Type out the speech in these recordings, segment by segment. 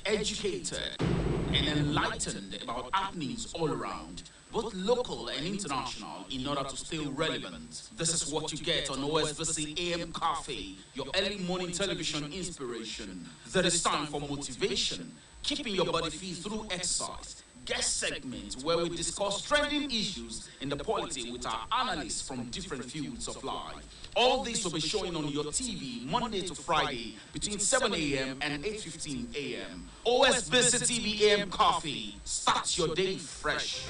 educated and enlightened about happenings all around, both local and international, in order to stay relevant. This is what you get on OSBC AM Cafe, your early morning television inspiration. There is time for motivation, keeping your body fit through exercise, guest segments where we discuss trending issues in the polity with our analysts from different fields of life. All this will be showing on your TV Monday to Friday between 7 a.m. and 8:15 a.m. OSBC TV AM Coffee. Start your day fresh.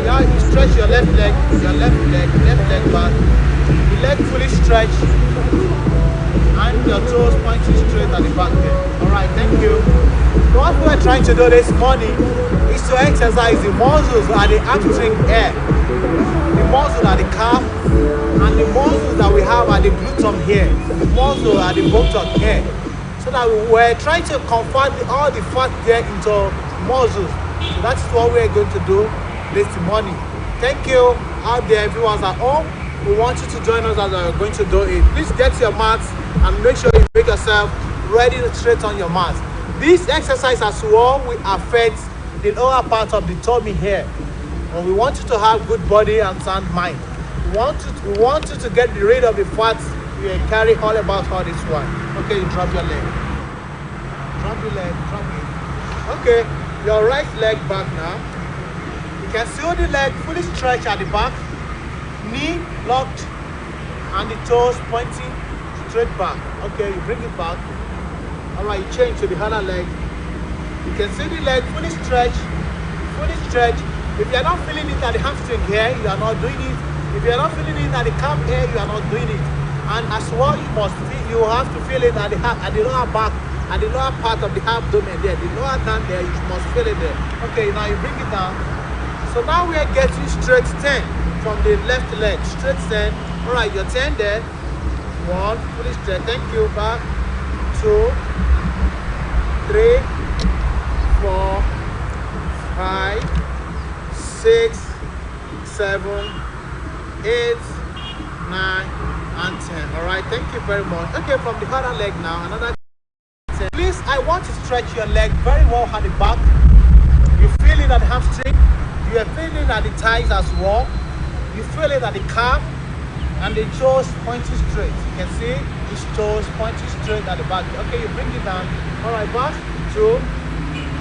Now you stretch your left leg back, the leg fully stretched, and your toes pointing straight at the back there. Alright, thank you. What we're trying to do this morning is to exercise the muscles at the hamstring here, the muscles at the calf, and the muscles that we have at the gluten here, the muscle at the buttock here. So that we're trying to convert all the fat there into muscles. So that's what we're going to do this morning. Thank you out there, everyone's at home. We want you to join us as we're going to do it. Please get your mats and make sure you make yourself ready to straight on your mats. This exercise as well will affect the lower part of the tummy here. And we want you to have good body and sound mind. We want you to get rid of the fat you carry all about all this one. Okay, you drop your leg. Drop your leg, drop it. Okay, your right leg back now. You can see the leg fully stretched at the back, knee locked, and the toes pointing straight back. Okay, you bring it back. Alright, you change to the other leg. You can see the leg fully stretched, fully stretched. If you are not feeling it at the hamstring here, you are not doing it. If you are not feeling it at the calf here, you are not doing it. And as well, you have to feel it at the lower back, at the lower part of the abdomen there, the lower down there, you must feel it there. Okay, now you bring it down. So now we are getting straight 10 from the left leg, straight 10. All right, your 10 there. 1, fully straight. Thank you. Back. 2, 3, 4, 5, 6, 7, 8, 9, and 10. All right, thank you very much. Okay, from the other leg now, another 10. Please, I want to stretch your leg very well at the back. You feel it at the hamstring. You are feeling at the thighs as well. You feel it at the calf, and the toes pointing straight. You can see his toes pointing straight at the back. Okay, you bring it down. All right, back. 2,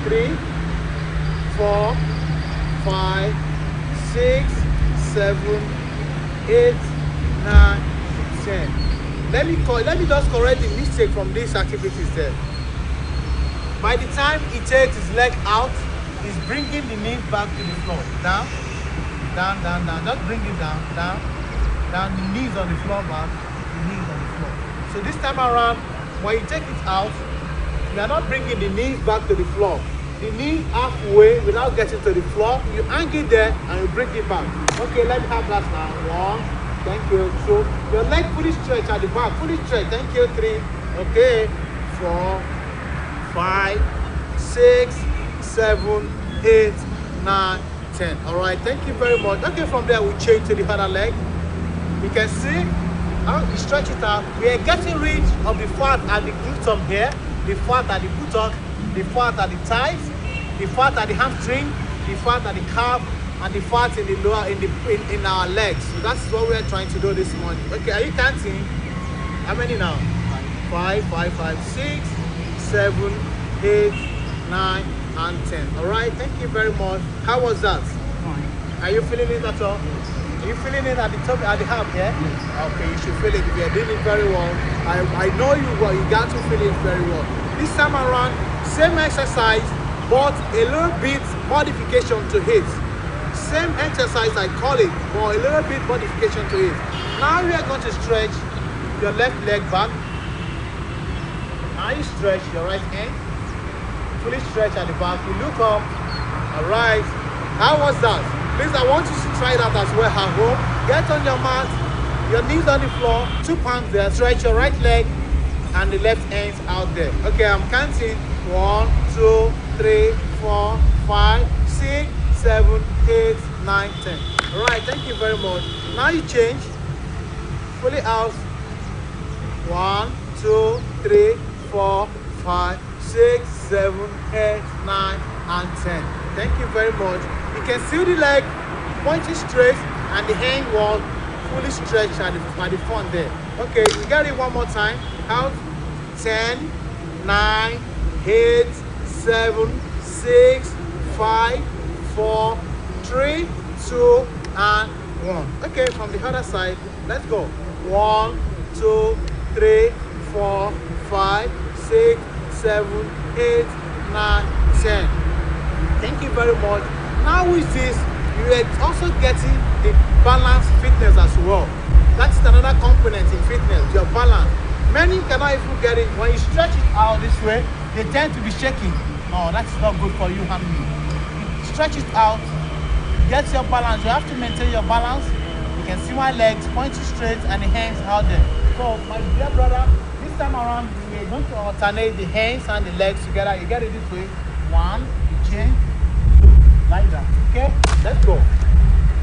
3, 4, 5, 6, 7, 8, 9, 10. Let me just correct the mistake from these activities there. By the time he takes his leg out, he's bringing the knee back to the floor. Down, down, down, down. Just bring it down, down, down. The knees on the floor, back. The knees on the floor. So this time around, when you take it out, you are not bringing the knees back to the floor. The knee halfway without getting to the floor. You hang it there and you bring it back. Okay, let me have that now. 1, thank you. 2, your leg fully stretched at the back. Fully stretched. Thank you. 3, okay. 4, 5, 6, 7, 8, 9, 10. All right, thank you very much. Okay, from there we change to the other leg. You can see how we stretch it out. We are getting rid of the fat at the gluten here, the fat at the buttock, the fat at the thighs, the fat at the hamstring, the fat at the calf, and the fat in the lower in our legs. So that's what we are trying to do this morning. Okay, are you counting? How many now? 5, 5, 5, 6, 7, 8, 9, and 10. All right, thank you very much. How was that? Fine. Are you feeling it at all? Are you feeling it at the top, at the heart? Yeah. Yes. Okay, you should feel it. If you're doing it very well, I know you got to feel it very well. This time around, same exercise, but a little bit modification to it. same exercise I call it, but a little bit modification to it. Now we are going to stretch your left leg back. Now you stretch your right hand, fully stretch at the back. You look up. All right. How was that? Please, I want you to try that as well at home. Get on your mat, your knees on the floor, 2 palms there. Stretch your right leg and the left hands out there. Okay, I'm counting. 1, 2, 3, 4, 5, 6, 7, 8, 9, 10. All right, thank you very much. Now you change fully out. 1, 2, 3, 4, 5, 6, 7, 8, 9, and 10. Thank you very much. You can see the leg pointing straight and the hand wall fully stretched at the front there. Okay, we got it one more time. Out. 10, 9, 8, 7, 6, 5, 4, 3, 2, and 1. Okay, from the other side, let's go. 1, 2, 3, 4, 5, 6, 7, 8, 9, 10. Thank you very much. Now with this, you are also getting the balance fitness as well. That's another component in fitness, your balance. Many cannot even get it. When you stretch it out this way, they tend to be shaking. No, that's not good for you and me. You stretch it out, get your balance. You have to maintain your balance. You can see my legs pointing straight and the hands out there. So my dear brother, this time around, we are going to alternate the hands and the legs together. You get it this way. 1, you change, 2, like that. Okay, let's go.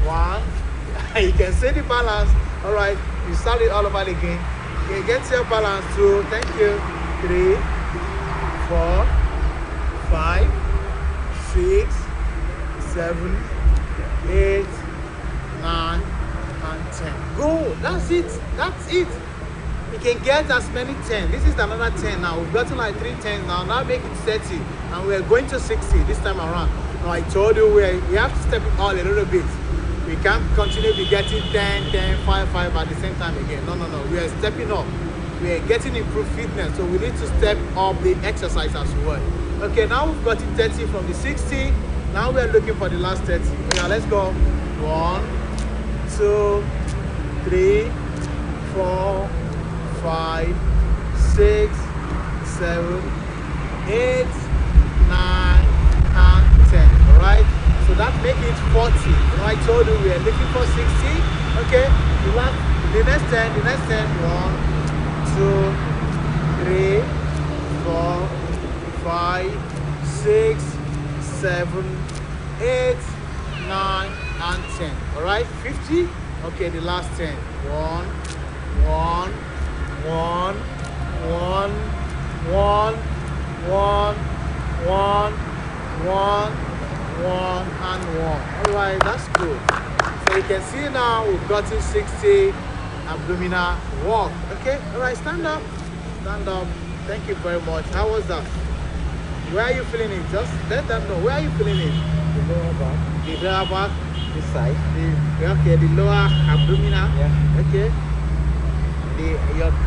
1, you can see the balance. All right, you start it all over again. Okay, get your balance. 2, thank you. 3, 4, 5, 6, 7, 8, 9, and 10. Go. That's it. That's it. You can get as many 10. This is another 10 now. We've gotten like 3 10 now. Now make it 30. And we're going to 60 this time around. Now I told you we have to step it all a little bit. We can't continue to be getting 10, 10, 5, 5 at the same time again. No. We are stepping up. We are getting improved fitness. So we need to step up the exercise as well. Okay, now we've got it 30 from the 60. Now we are looking for the last 30. Yeah, let's go. 1, 2, 3, 4, 5, 6, 7, 8, 9, and 10. All right. So that makes it 40. You know, I told you we are looking for 60. Okay. The next 10. The next 10. 1, 2, 3, 4, 5, 6, 7, 8, 9, and 10. All right. 50. Okay. The last 10. 1, 1, 1, 1, 1, 1, 1, 1, 1, and 1. All right, that's good. So you can see now we've gotten 60 abdominal walk. Okay, all right, stand up. Stand up. Thank you very much. How was that? Where are you feeling it? Just let them know. Where are you feeling it? The lower back. The lower back. This side. Okay, the lower abdominal. Yeah. Okay.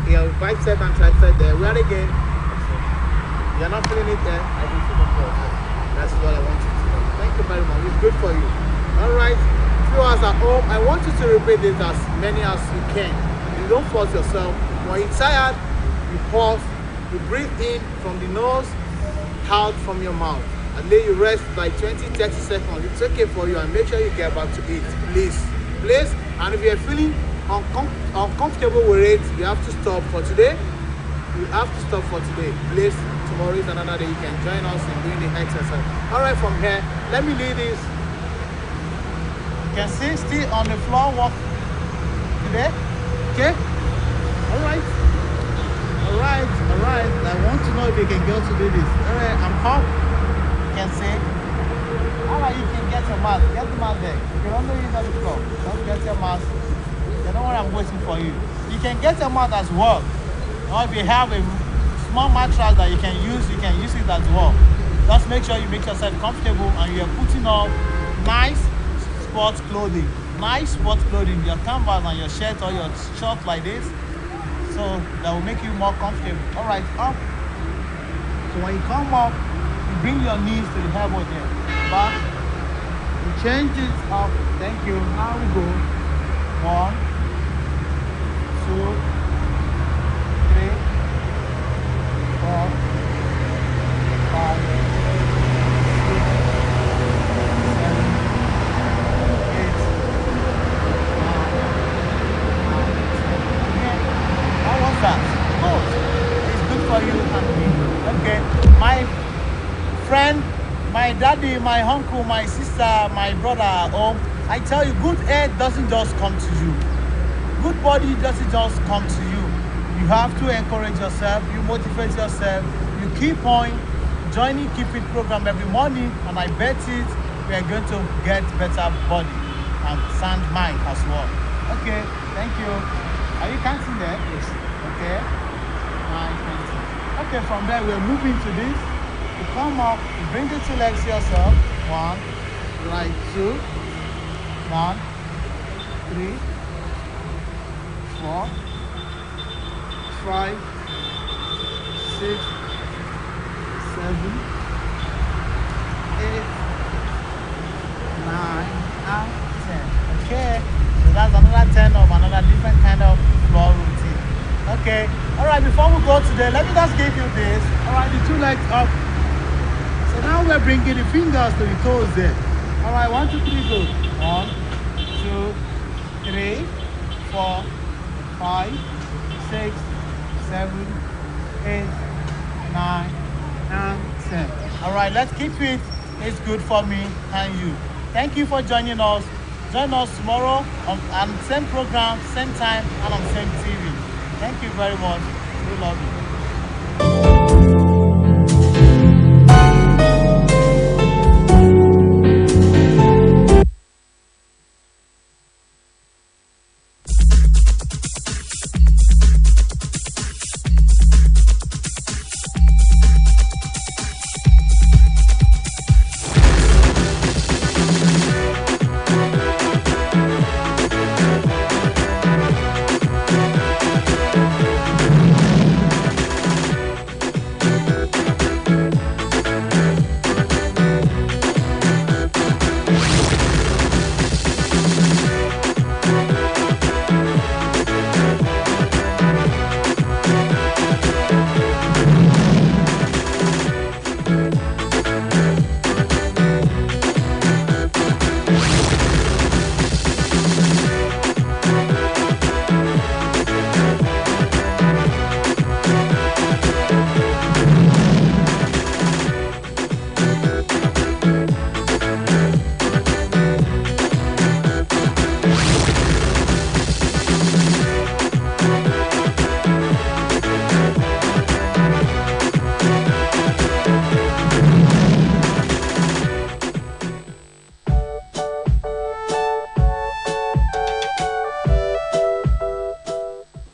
Your bicep and tricep there. Where again? You're not feeling it there? I can feel the floor. That's what I want you to know. Thank you very much. It's good for you. All right. Viewers at home, I want you to repeat this as many as you can. You don't force yourself. When you're tired, you pause. You breathe in from the nose, out from your mouth. And then you rest like 20-30 seconds. It's okay for you, and make sure you get back to it. Please. And if you're feeling uncomfortable with it, you have to stop for today. You have to stop for today. Please. Tomorrow is another day. You can join us in doing the exercise. All right, from here, let me lead this. You can see still on the floor, walk today. Okay? All right. I want to know if you can go to do this. All right, I'm up. You can see. All right, you can get your mask. Get the mask there. You can only use on the floor. Don't get your mask. You know what I'm waiting for you. You can get your mask as well. Or if you have a small mattress that you can use it as well. Just make sure you make yourself comfortable and you're putting on nice sports clothing. Your canvas and your shirt or your shorts like this. So that will make you more comfortable. All right, up. So when you come up, you bring your knees to the elbow there. Back. You Change it up. Thank you. Now we go. 1, 2, 3, 4, 5, 6, 7, 8, 9, 10. How was that? Good. It's good for you and me. Okay. My friend, my daddy, my uncle, my sister, my brother at home, I tell you, good health doesn't just come to you. Good body doesn't just come to you. You have to encourage yourself, you motivate yourself, you keep on joining Keep It program every morning, and I bet it we are going to get better body and sound mind as well. Okay, thank you. Are you counting there? Yes. Okay. 9, 20. Okay, from there we're moving to this. You come up, you bring the 2 legs yourself. 1, like 2, 1, 3, 4, 5, 6, 7, 8, 9, and 10. Okay, so that's another 10 of another different kind of floor routine. Okay, all right, before we go today, let me just give you this. All right, the 2 legs up. So now we're bringing the fingers to the toes there. All right, 1, 2, 3, go. 1, 2, 3, 4, 5, 6, 7, 8, 9, and 10. All right, let's keep it. It's good for me and you. Thank you for joining us. Join us tomorrow on same program, same time, and on same TV. Thank you very much. We love you.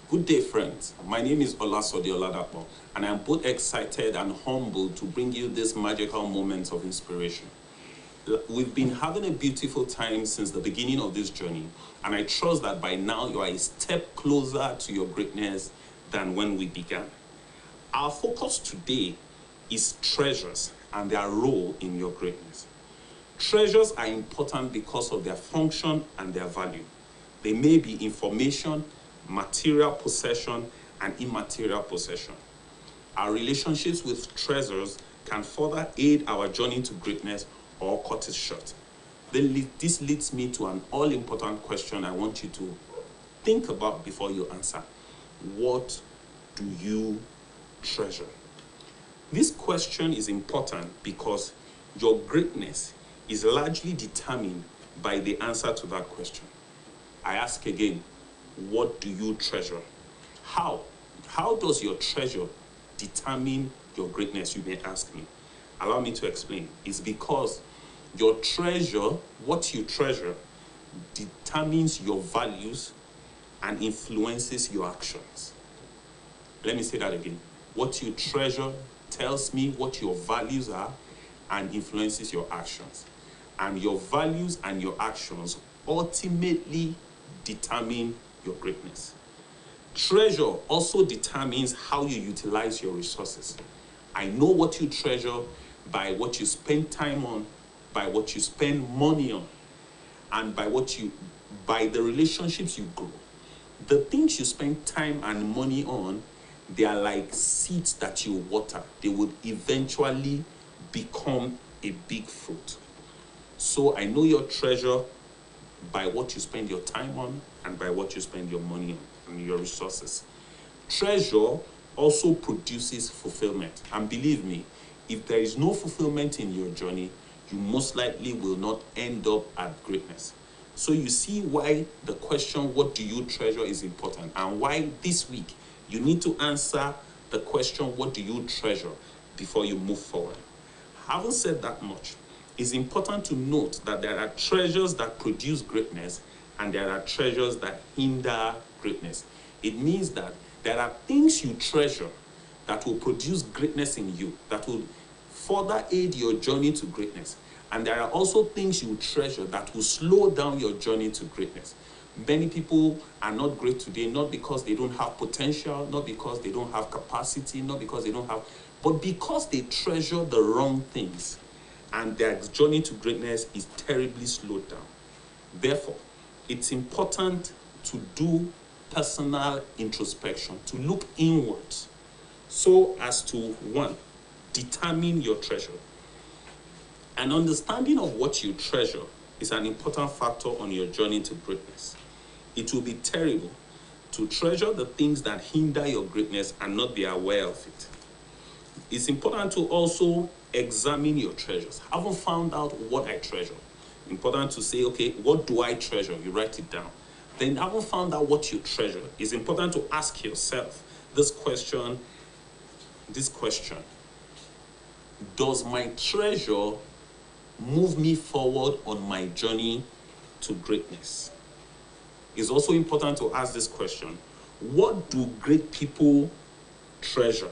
Good day, friends. My name is Olasode Oladapo, and I'm both excited and humbled to bring you this magical moment of inspiration. We've been having a beautiful time since the beginning of this journey, and I trust that by now you are a step closer to your greatness than when we began. Our focus today is treasures and their role in your greatness. Treasures are important because of their function and their value. They may be information, material possession, and immaterial possession. Our relationships with treasures can further aid our journey to greatness or cut it short. This leads me to an all-important question I want you to think about before you answer. What do you treasure? This question is important because your greatness is largely determined by the answer to that question. I ask again, what do you treasure? How does your treasure determine your greatness, you may ask me. Allow me to explain. It's because your treasure, what you treasure, determines your values and influences your actions. Let me say that again. What you treasure tells me what your values are and influences your actions. And your values and your actions ultimately determine your greatness. Treasure also determines how you utilize your resources. I know what you treasure by what you spend time on by what you spend money on, and by the relationships you grow. The things you spend time and money on, they are like seeds that you water. They would eventually become a big fruit. So I know your treasure by what you spend your time on and by what you spend your money on and your resources. Treasure also produces fulfillment. And believe me, if there is no fulfillment in your journey, you most likely will not end up at greatness. So you see why the question, what do you treasure, is important, and why this week you need to answer the question, what do you treasure, before you move forward. Having said that much, it's important to note that there are treasures that produce greatness and there are treasures that hinder greatness. It means that there are things you treasure that will produce greatness in you, that will further aid your journey to greatness. And there are also things you treasure that will slow down your journey to greatness. Many people are not great today, not because they don't have potential, not because they don't have capacity, not because they don't have, but because they treasure the wrong things. And their journey to greatness is terribly slowed down. Therefore, it's important to do personal introspection, to look inwards, so as to, one, determine your treasure. An understanding of what you treasure is an important factor on your journey to greatness. It will be terrible to treasure the things that hinder your greatness and not be aware of it. It's important to also examine your treasures. Having found out what I treasure, important to say, okay, what do I treasure? You write it down. Then having found out what you treasure, it's important to ask yourself this question. Does my treasure move me forward on my journey to greatness? It's also important to ask this question: what do great people treasure?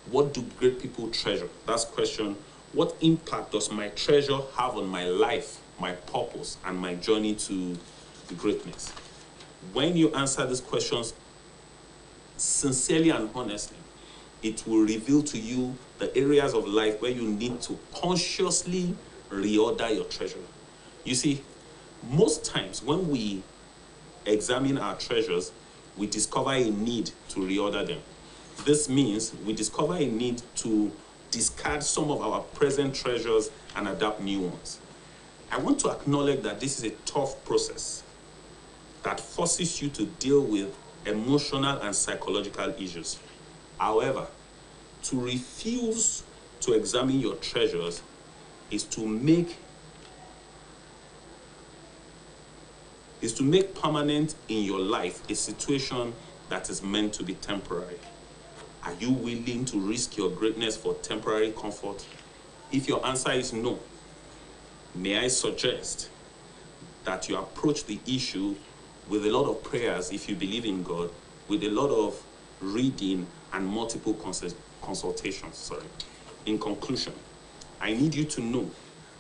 What do great people treasure? That's question. What impact does my treasure have on my life, my purpose, and my journey to greatness? When you answer these questions sincerely and honestly, it will reveal to you the areas of life where you need to consciously reorder your treasure. You see, most times when we examine our treasures, we discover a need to reorder them. This means we discover a need to discard some of our present treasures and adapt new ones. I want to acknowledge that this is a tough process that forces you to deal with emotional and psychological issues. However, to refuse to examine your treasures is to make permanent in your life a situation that is meant to be temporary. Are you willing to risk your greatness for temporary comfort? If your answer is no, may I suggest that you approach the issue with a lot of prayers if you believe in God, with a lot of reading and multiple consultations. In conclusion, I need you to know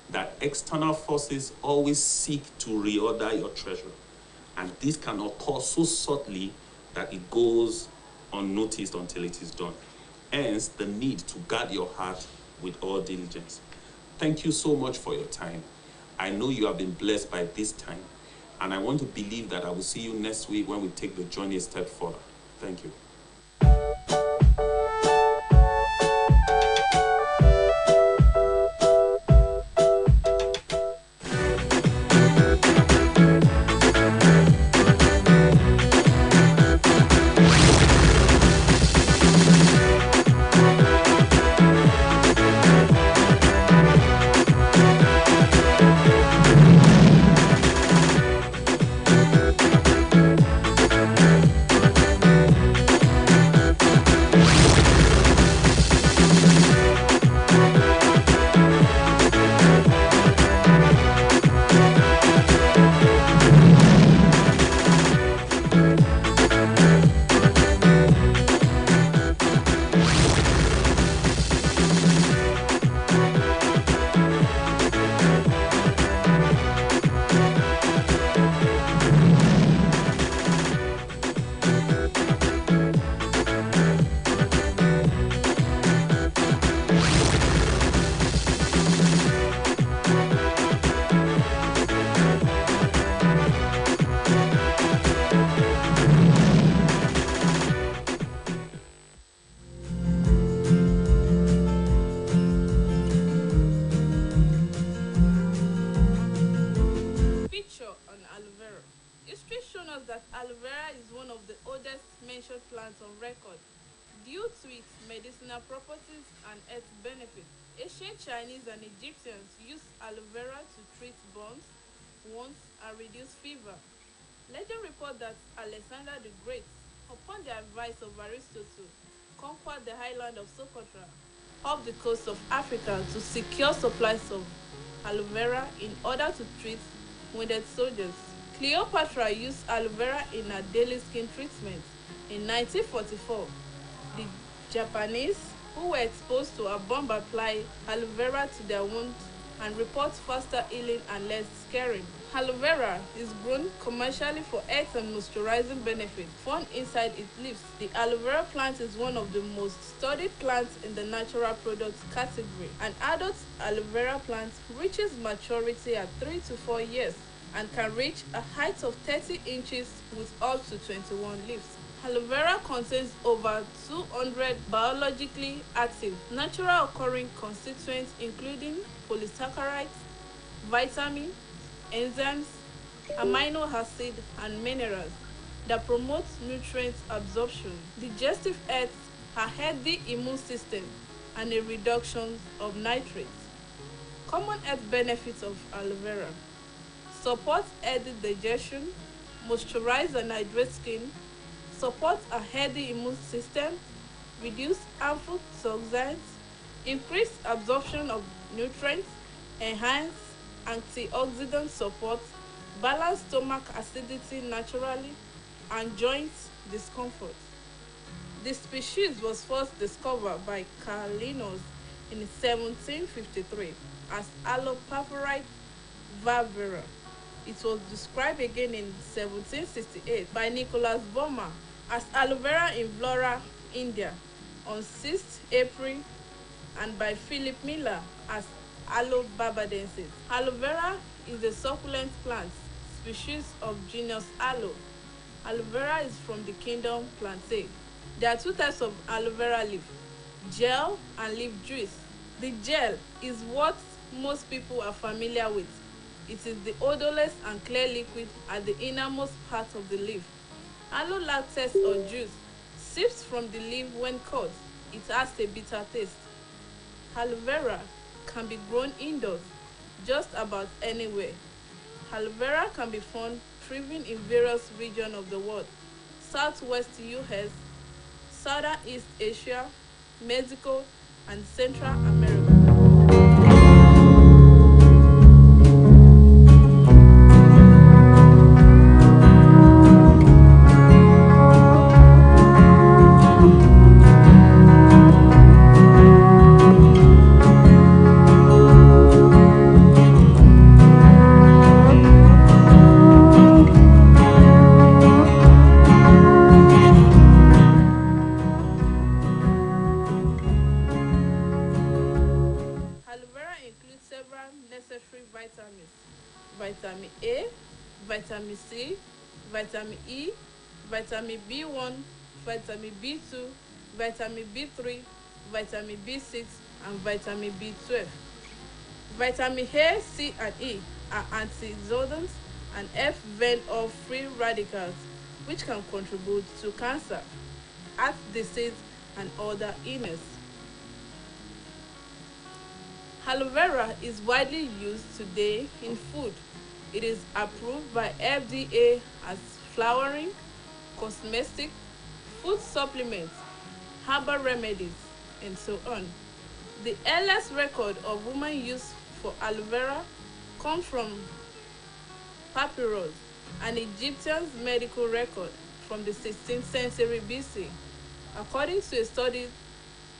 that external forces always seek to reorder your treasure, and this can occur so subtly that it goes unnoticed until it is done. Hence, the need to guard your heart with all diligence. Thank you so much for your time. I know you have been blessed by this time, and I want to believe that I will see you next week when we take the journey a step further. Thank you. History shows us that aloe vera is one of the oldest mentioned plants on record due to its medicinal properties and health benefits. Ancient Chinese and Egyptians used aloe vera to treat burns, wounds, and reduce fever. Legend reports that Alexander the Great, upon the advice of Aristotle, conquered the island of Socotra off the coast of Africa to secure supplies of aloe vera in order to treat wounded soldiers. Cleopatra used aloe vera in her daily skin treatment. In 1944, the Japanese who were exposed to a bomb applied aloe vera to their wounds and report faster healing and less scarring. Aloe vera is grown commercially for health and moisturizing benefits found inside its leaves. The aloe vera plant is one of the most studied plants in the natural products category. An adult aloe vera plant reaches maturity at 3 to 4 years and can reach a height of 30 inches with up to 21 leaves. Aloe vera contains over 200 biologically active, natural occurring constituents including polysaccharides, vitamins, enzymes, amino acids, and minerals that promote nutrient absorption, digestive health, a healthy immune system, and a reduction of nitrates. Common health benefits of aloe vera: support healthy digestion, moisturize and hydrate skin, support a healthy immune system, reduce harmful toxins, increase absorption of nutrients, enhance antioxidant support, balance stomach acidity naturally, and joint discomfort. The species was first discovered by Carl Linnaeus in 1753 as Alopaphorite valvera. It was described again in 1768 by Nicholas Boehmer as aloe vera inviflora India on 6th April and by Philip Miller as Aloe barbadensis. Aloe vera is a succulent plant species of genus Aloe. Aloe vera is from the kingdom Plantae. There are two types of aloe vera leaf, gel and leaf juice. The gel is what most people are familiar with. It is the odorless and clear liquid at the innermost part of the leaf. Aloe latex or juice sips from the leaf when cut. It has a bitter taste. Aloe vera can be grown indoors, just about anywhere. Aloe vera can be found thriving in various regions of the world: Southwest US, Southern East Asia, Mexico, and Central America. Aloe vera includes several necessary vitamins: vitamin A, vitamin C, vitamin E, vitamin B1, vitamin B2, vitamin B3, vitamin B6, and vitamin B12. Vitamin A, C, and E are antioxidants and help fend off free radicals, which can contribute to cancer, heart disease, and other illness. Aloe vera is widely used today in food. It is approved by FDA as flowering, cosmetic, food supplements, herbal remedies, and so on. The earliest record of woman use for aloe vera comes from papyrus, an Egyptian medical record from the 16th century BC. According to a study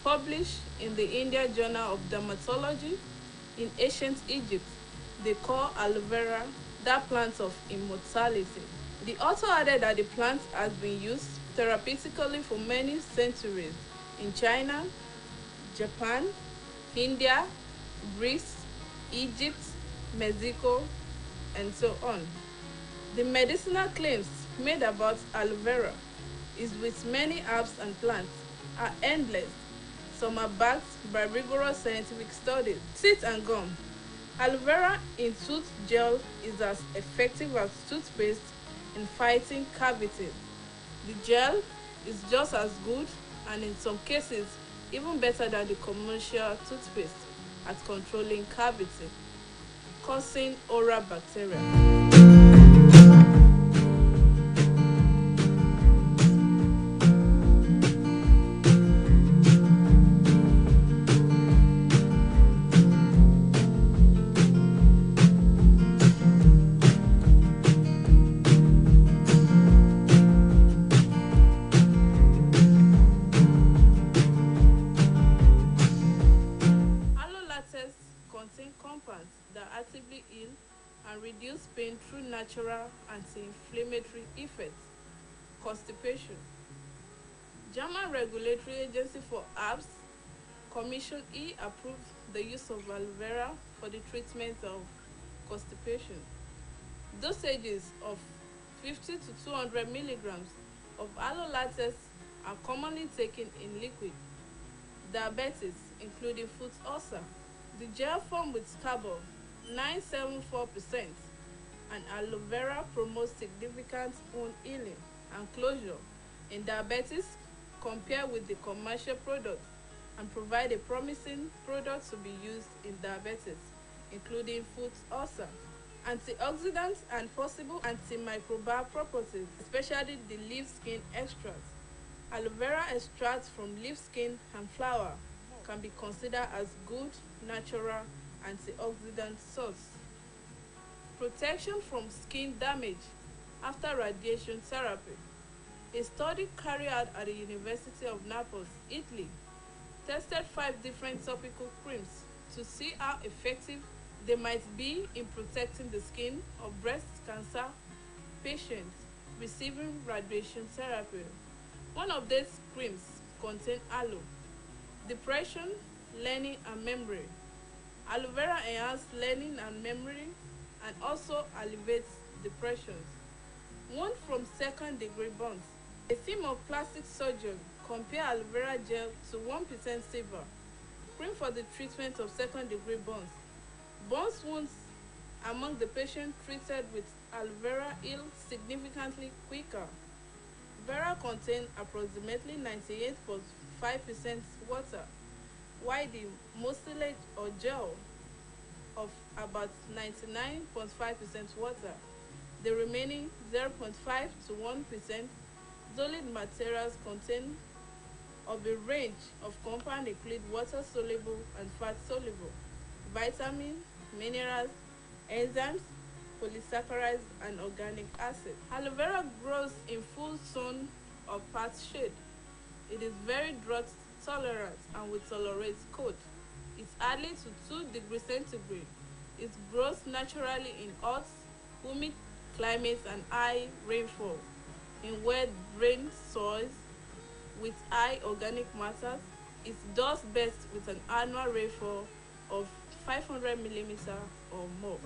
published in the Indian Journal of Dermatology, in ancient Egypt, they call aloe vera that plant of immortality. The author added that the plant has been used therapeutically for many centuries in China, Japan, India, Greece, Egypt, Mexico, and so on. The medicinal claims made about aloe vera is with many herbs and plants are endless. Some are backed by rigorous scientific studies. Teeth and gum. Aloe vera in tooth gel is as effective as toothpaste in fighting cavities. The gel is just as good and in some cases even better than the commercial toothpaste at controlling cavity, causing oral bacteria. Aloe latex contain compounds that actively heal and reduce pain through natural anti-inflammatory effects. Constipation. German Regulatory Agency for Herbs, Commission E, approved the use of aloe vera for the treatment of constipation. Dosages of 50 to 200 milligrams of aloe latex are commonly taken in liquid. Diabetes, including foot ulcer. The gel formed with carbon 974% and aloe vera promotes significant wound healing and closure in diabetes compared with the commercial product and provide a promising product to be used in diabetes, including foot ulcer. Antioxidants and possible antimicrobial properties, especially the leaf skin extract. Aloe vera extracts from leaf skin and flower can be considered as good natural antioxidant source. Protection from skin damage after radiation therapy. A study carried out at the University of Naples, Italy, tested 5 different topical creams to see how effective they might be in protecting the skin of breast cancer patients receiving radiation therapy. One of these creams contained aloe. Depression, learning and memory. Aloe vera enhances learning and memory and also alleviates depressions. Wound from second-degree burns. A team of plastic surgeons compare aloe vera gel to 1% silver cream for the treatment of second-degree burns. Burns wounds among the patients treated with aloe vera heal significantly quicker. Vera contains approximately 98.5% water, while the mucilage or gel of about 99.5% water. The remaining 0.5 to 1% solid materials contain of a range of compounds include water soluble and fat soluble, vitamins, minerals, enzymes, polysaccharides and organic acid. Aloe vera grows in full sun or part shade. It is very drought tolerant and will tolerate cold. It's hardly to 2 degrees centigrade. It grows naturally in hot, humid climates and high rainfall. In wet drained soils with high organic matter, it does best with an annual rainfall of 500 millimeters or more.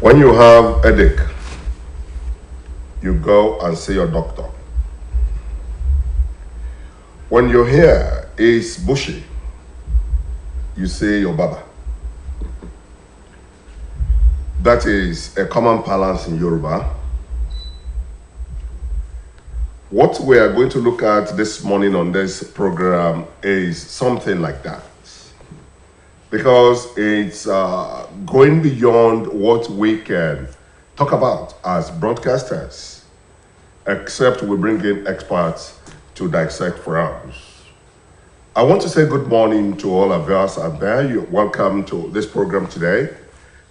When you have headache, you go and see your doctor. When your hair is bushy, you see your barber. That is a common parlance in Yoruba. What we are going to look at this morning on this program is something like that. Because it's going beyond what we can talk about as broadcasters, except we bring in experts to dissect for us. I want to say good morning to all of us out there. You're welcome to this program today.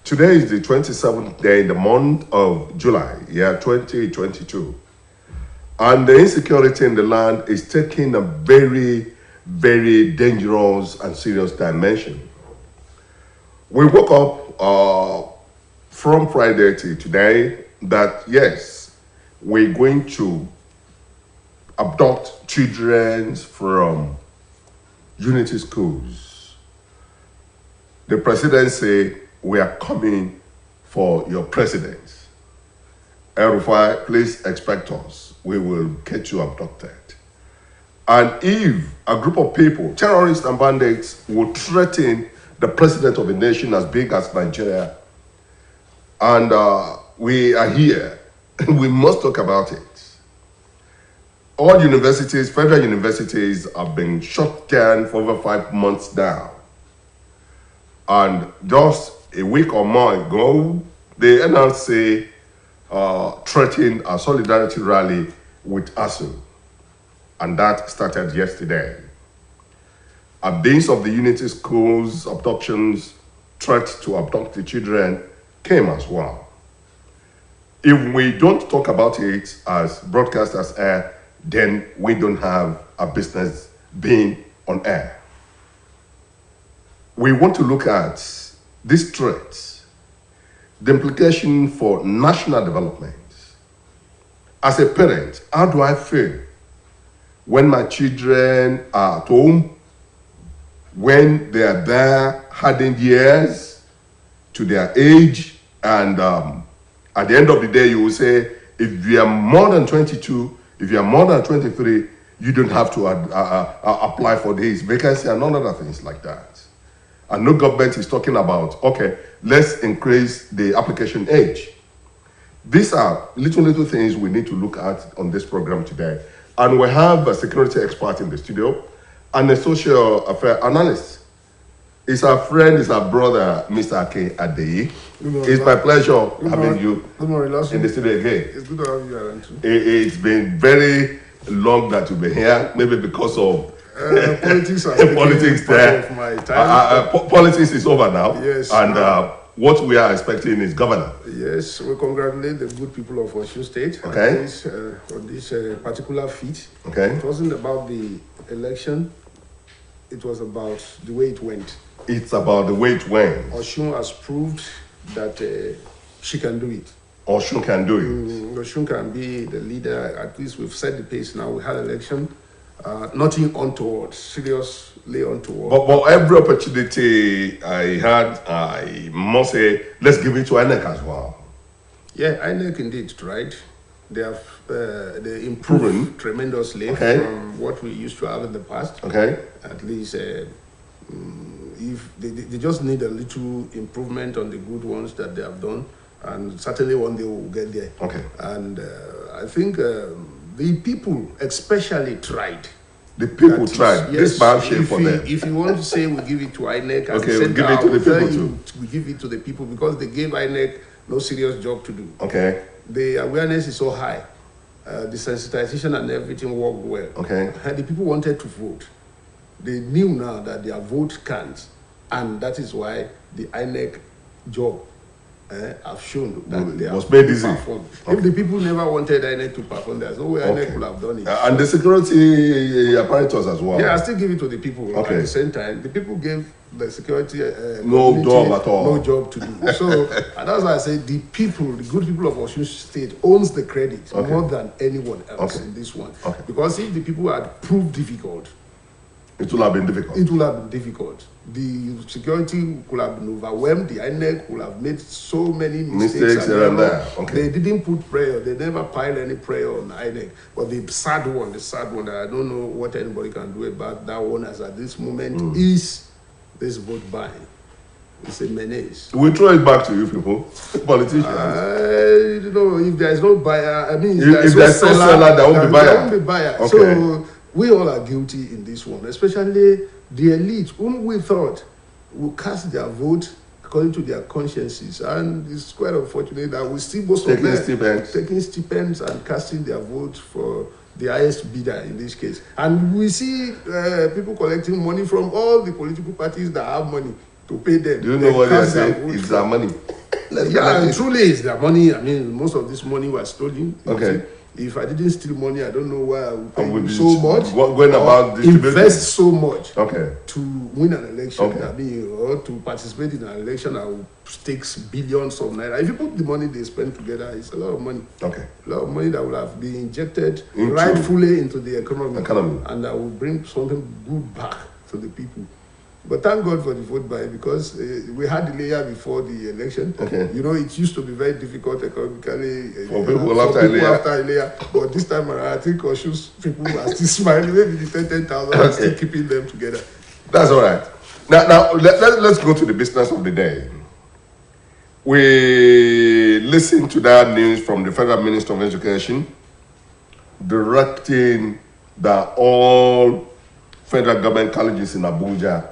Today is the 27th day in the month of July, year 2022. And the insecurity in the land is taking a very, very dangerous and serious dimension. We woke up from Friday to today that, yes, we're going to abduct children from unity schools. The president said, we are coming for your president. El-Rufai, please expect us. We will get you abducted. And if a group of people, terrorists and bandits, will threaten the president of a nation as big as Nigeria, and we are here, we must talk about it. All universities, federal universities, have been shut down for over 5 months now. And just a week or more ago, the NLC threatened a solidarity rally with ASU. And that started yesterday. Abuse of the unity schools, abductions, threats to abduct the children came as well. If we don't talk about it as broadcasters air, then we don't have a business being on air. We want to look at these threats, the implication for national development. As a parent, how do I feel when my children are at home, when they are there adding years to their age, and at the end of the day, you will say, if you are more than 22, if you are more than 23, you don't have to apply for this vacancy and all other things like that. And no government is talking about, okay, let's increase the application age. These are little things we need to look at on this program today. And we have a security expert in the studio and a social affair analyst. It's our friend, it's our brother, Mr. Ake Adeyi. It's my pleasure having you in the studio again. It's good to have you around too. It's been very long that you've been here, maybe because of politics. Politics there. Of my time. Politics is over now. Yes. And what we are expecting is governor. Yes, we congratulate the good people of Osun State Okay. on this particular feat. Okay. It wasn't about the election. It was about the way it went. It's about the way it went. Osun has proved that she can do it. Osun can do it. Osun can be the leader. At least we've set the pace now. We had election. Nothing untoward, seriously untoward. But every opportunity I had, I must say, let's give it to INEC as well. Yeah, INEC indeed tried. They have they improved tremendously from what we used to have in the past. Okay. At least if they just need a little improvement on the good ones that they have done, and certainly one day we'll get there. Okay. And I think the people especially tried. The people tried. Yes, this bad shape for them. If you want to say we give it to INEC, okay, we give it to the people too. We give it to the people because they gave INEC no serious job to do. Okay. The awareness is so high. The sensitization and everything worked well. Okay. And the people wanted to vote. They knew now that their vote counts. And that is why the INEC job have shown that they was have made easy. performed. Okay. If the people never wanted INEC to perform, there's no way INEC would have done it. And the security apparatus as well. Yeah, I still give it to the people. Okay. At the same time, the people gave the security no job at all. No job to do. So and that's why I say the people, the good people of Osun State, owns the credit more than anyone else in this one. Okay. Because if the people had proved difficult, It will have been difficult. It will have been difficult. The security could have been overwhelmed. The INEC could have made so many mistakes here and there. Okay. They didn't put prayer. They never piled any prayer on INEC. But the sad one that I don't know what anybody can do about that one as at this moment is this vote buying. It's a menace. We throw it back to you people, politicians. You know, if there is no buyer, I mean, if there's no seller, there won't be buyer. There won't be buyer. Okay. So we all are guilty in this one, especially the elite, whom we thought would cast their vote according to their consciences. And it's quite unfortunate that we see most of them taking stipends and casting their vote for the highest bidder in this case. And we see people collecting money from all the political parties that have money to pay them. Do you know what they are saying? It's their money. Yeah, truly it's their money. I mean, most of this money was stolen. Okay. If I didn't steal money, I don't know why I would pay be so much. Going about invest so much to win an election. Okay. I mean, or to participate in an election that will take billions of naira. If you put the money they spend together, it's a lot of money. Okay. A lot of money that will have been injected rightfully into the economy. And that will bring something good back to the people. But thank God for the vote buy, because we had the layer before the election. Okay. You know, it used to be very difficult economically for people after a layer. But this time around, I think Oshu's people are still smiling. Maybe the 10,000 are still keeping them together. That's all right. Now let's go to the business of the day. We listened to that news from the Federal Minister of Education directing that all federal government colleges in Abuja,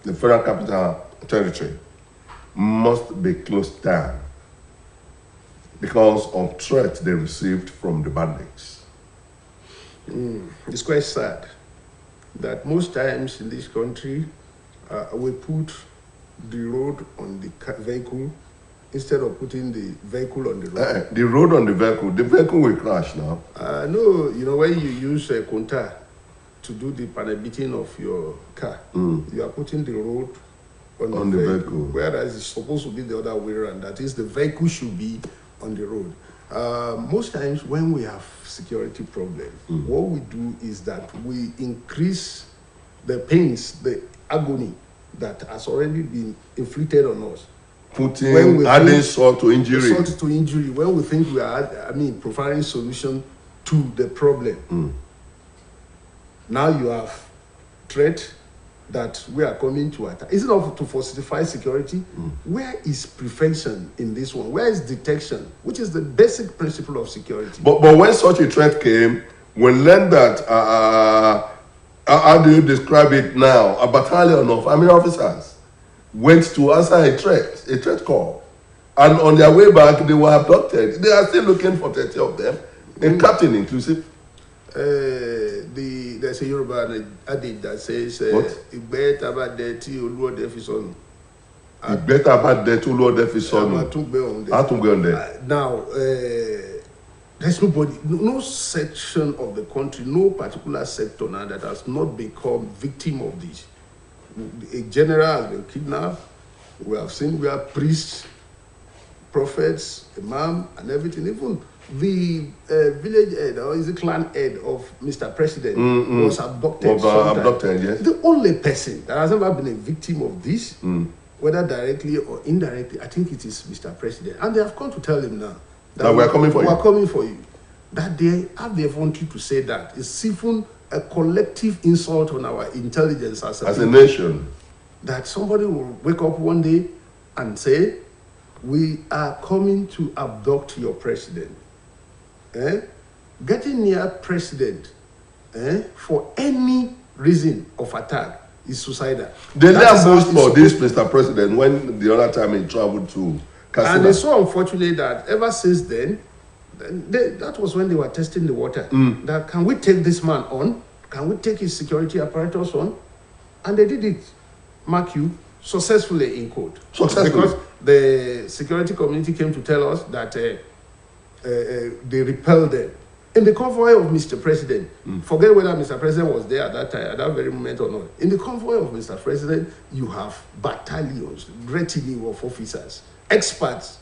the Federal Capital Territory, must be closed down because of threats they received from the bandits. It's quite sad that most times in this country, we put the road on the vehicle instead of putting the vehicle on the road. The road on the vehicle will crash now. No, you know, when you use a conta to do the beating of your car, you are putting the road on the vehicle, whereas it's supposed to be the other way around. That is, the vehicle should be on the road. Most times when we have security problems, what we do is that we increase the pains, the agony that has already been inflicted on us. Adding salt to injury. Salt to injury, when we think we are, providing solution to the problem. Now you have threat that we are coming to attack. Is it not to falsify security? Where is prevention in this one? Where is detection, which is the basic principle of security? But when such a threat came, we learned that, how do you describe it now? A battalion of army officers went to answer a threat call. And on their way back, they were abducted. They are still looking for 30 of them, a captain inclusive. There's a Yoruba adage that says, now, there's nobody, no section of the country, no particular sector now that has not become victim of this. A general has been kidnapped. We have seen where priests, prophets, imam, and everything, even the village head, or is it clan head of Mr. President was abducted. Yes. The only person that has ever been a victim of this, whether directly or indirectly, I think it is Mr. President. And they have come to tell him now that we are coming for you. We are coming for you. That they have the effrontery to say that. It's even a collective insult on our intelligence as a nation. That somebody will wake up one day and say, we are coming to abduct your president. Getting near president for any reason of attack is suicidal. They never most for this Mr. President when the other time he traveled to Katsina. And it's so unfortunate that ever since then, that was when they were testing the water. That can we take this man on? Can we take his security apparatus on? And they did it, mark you, successfully in court. Because the security community came to tell us that they repelled them. In the convoy of Mr. President, forget whether Mr. President was there at that time, at that very moment or not. In the convoy of Mr. President, you have battalions, retinue of officers, experts.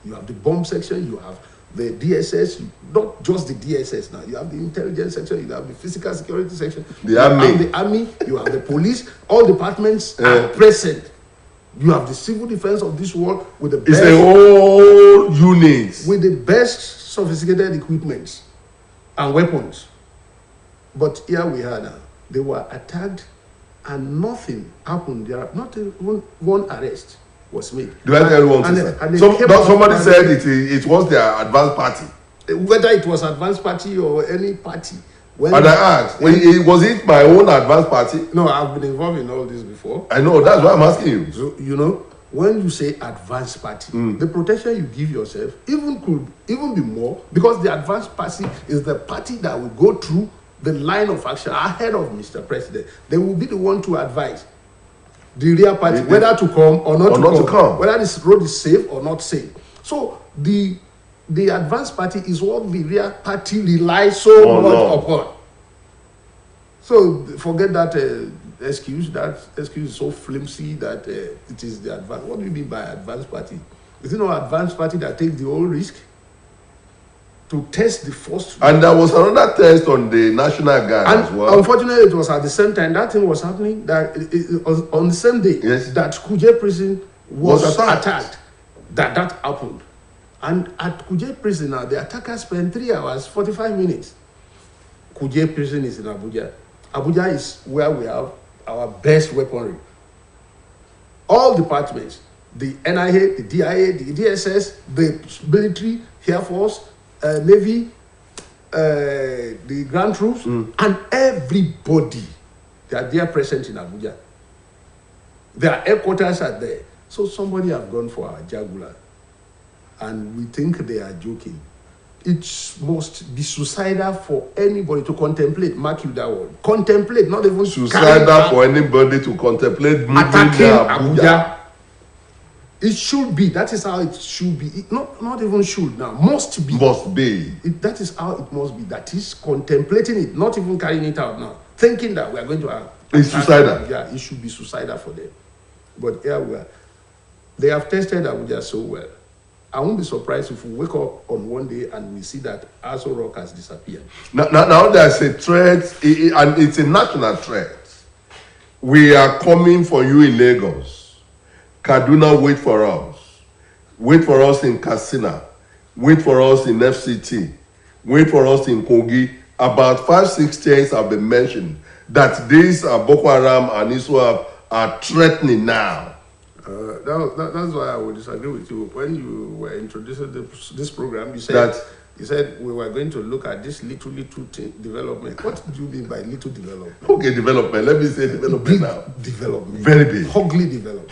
You have the bomb section, you have the DSS, not just the DSS now. You have the intelligence section, you have the physical security section, The army. you have the army, you have the police. All departments are present. You have the civil defense of this world with the It's best, a whole unit. with the best sophisticated equipment and weapons. But here we are now. They were attacked and nothing happened. There not even one arrest was made. Do I tell you one thing, sir? Somebody said it was their advanced party. Whether it was advanced party or any party. And I asked, was it my own advanced party? No, I've been involved in all this before. I know, that's why I'm asking you. So, you know, when you say advanced party, the protection you give yourself could even be more, because the advanced party is the party that will go through the line of action ahead of Mr. President. They will be the one to advise the rear party whether to come or not to come, whether this road is safe or not safe. So the advanced party is what the rear party relies so much upon. So forget that excuse. That excuse is so flimsy that it is the advanced. What do you mean by advanced party? Is it not advanced party that takes the whole risk to test the first? And there was another test on the National Guard as well. Unfortunately, it was at the same time that thing was happening. That it was on the same day that Kuje prison was attacked. That happened. And at Kuje prison now, the attackers spent 3 hours, 45 minutes. Kuje prison is in Abuja. Abuja is where we have our best weaponry. All departments, the NIA, the DIA, the DSS, the military, Air Force, Navy, the ground troops, and everybody, they are there present in Abuja. Their headquarters are there. So somebody have gone for our jugular, and we think they are joking. It must be suicidal for anybody to contemplate. Mark you that word. Contemplate, not even suicidal for anybody to contemplate attacking Abuja. It should be. That is how it should be. Not even should now. Must be. Must be. That is how it must be. That is contemplating it, not even carrying it out now. Thinking that we are going to it's suicidal. Yeah, it should be suicidal for them. But here we are. They have tested Abuja so well. I won't be surprised if we wake up on one day and we see that Aso Rock has disappeared. Now there's a threat, and it's a national threat. We are coming for you in Lagos. Kaduna, wait for us. Wait for us in Katsina. Wait for us in FCT. Wait for us in Kogi. About 5-6 states have been mentioned that these Boko Haram and ISWAP are threatening now. That's why I would disagree with you. When you were introducing this program, you said we were going to look at this little development. What do you mean by little development? Okay, development. Let me say development big now. Development. Very big. Ugly development.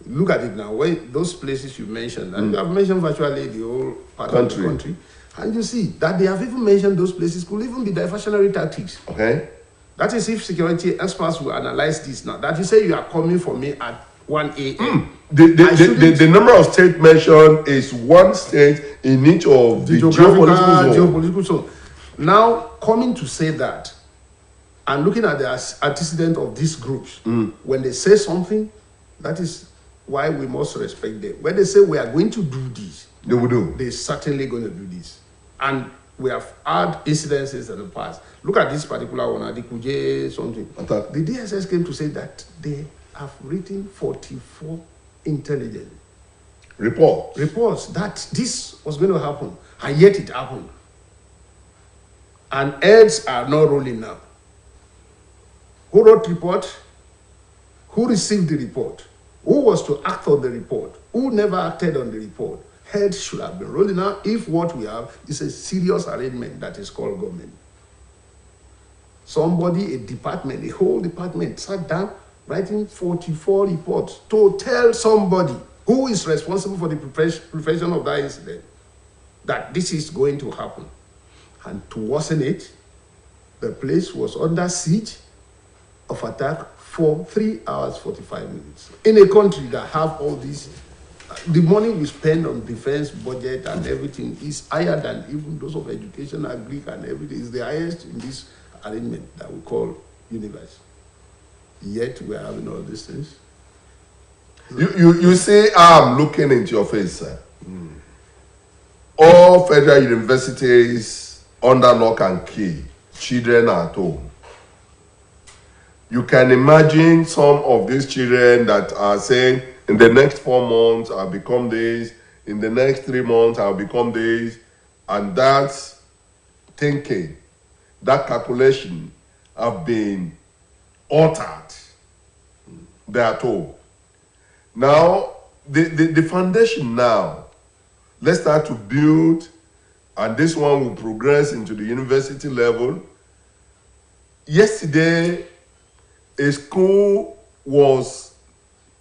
Look at it now. When those places you mentioned, and you have mentioned virtually the whole part of the country, and you see that they have even mentioned those places could even be diversionary tactics. Okay. That is if security experts will analyze this now. That you say you are coming for me at 1 a.m. The number of states mentioned is one state in each of the geopolitical zone. Now, coming to say that, and looking at the antecedent of these groups, when they say something, that is why we must respect them. When they say we are going to do this, they will do. They're certainly going to do this. And we have had incidences in the past. Look at this particular one, Adikuje something. The DSS came to say that they have written 44 intelligence reports that this was going to happen, and yet it happened. And heads are not rolling now. Who wrote the report? Who received the report? Who was to act on the report? Who never acted on the report? Heads should have been rolling out if what we have is a serious arrangement that is called government. Somebody, a department, a whole department sat down writing 44 reports to tell somebody who is responsible for the prevention of that incident that this is going to happen. And to worsen it, the place was under siege of attack for 3 hours, 45 minutes. In a country that have all these, the money we spend on defense budget and everything is higher than even those of education, agri and everything. Is the highest in this arrangement that we call universe. Yet we are having all these things. You say I'm looking into your face, sir. all federal universities under lock and key, children are at home. You can imagine some of these children that are saying, in the next 4 months, I'll become this, in the next 3 months, I'll become this, and that thinking, that calculation have been altered. They are told. Now, the foundation now, let's start to build, and this one will progress into the university level. Yesterday, a school was,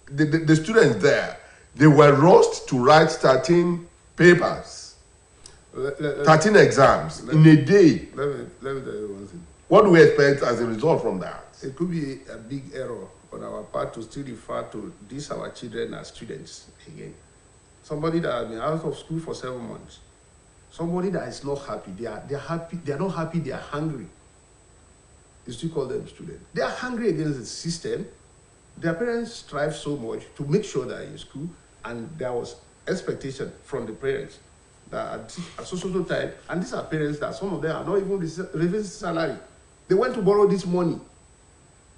the students there, they were rushed to write 13 papers, 13 exams in a day. Let me tell you one thing. What do we expect as a result from that? It could be a big error on our part to still refer to these our children as students again. Somebody that has been out of school for 7 months, somebody that is not happy, they are happy, they are not happy, they are hungry. You still call them students. They are hungry against the system. Their parents strive so much to make sure they are in school, and there was expectation from the parents that at social time, and these are parents that some of them are not even receiving salary. They went to borrow this money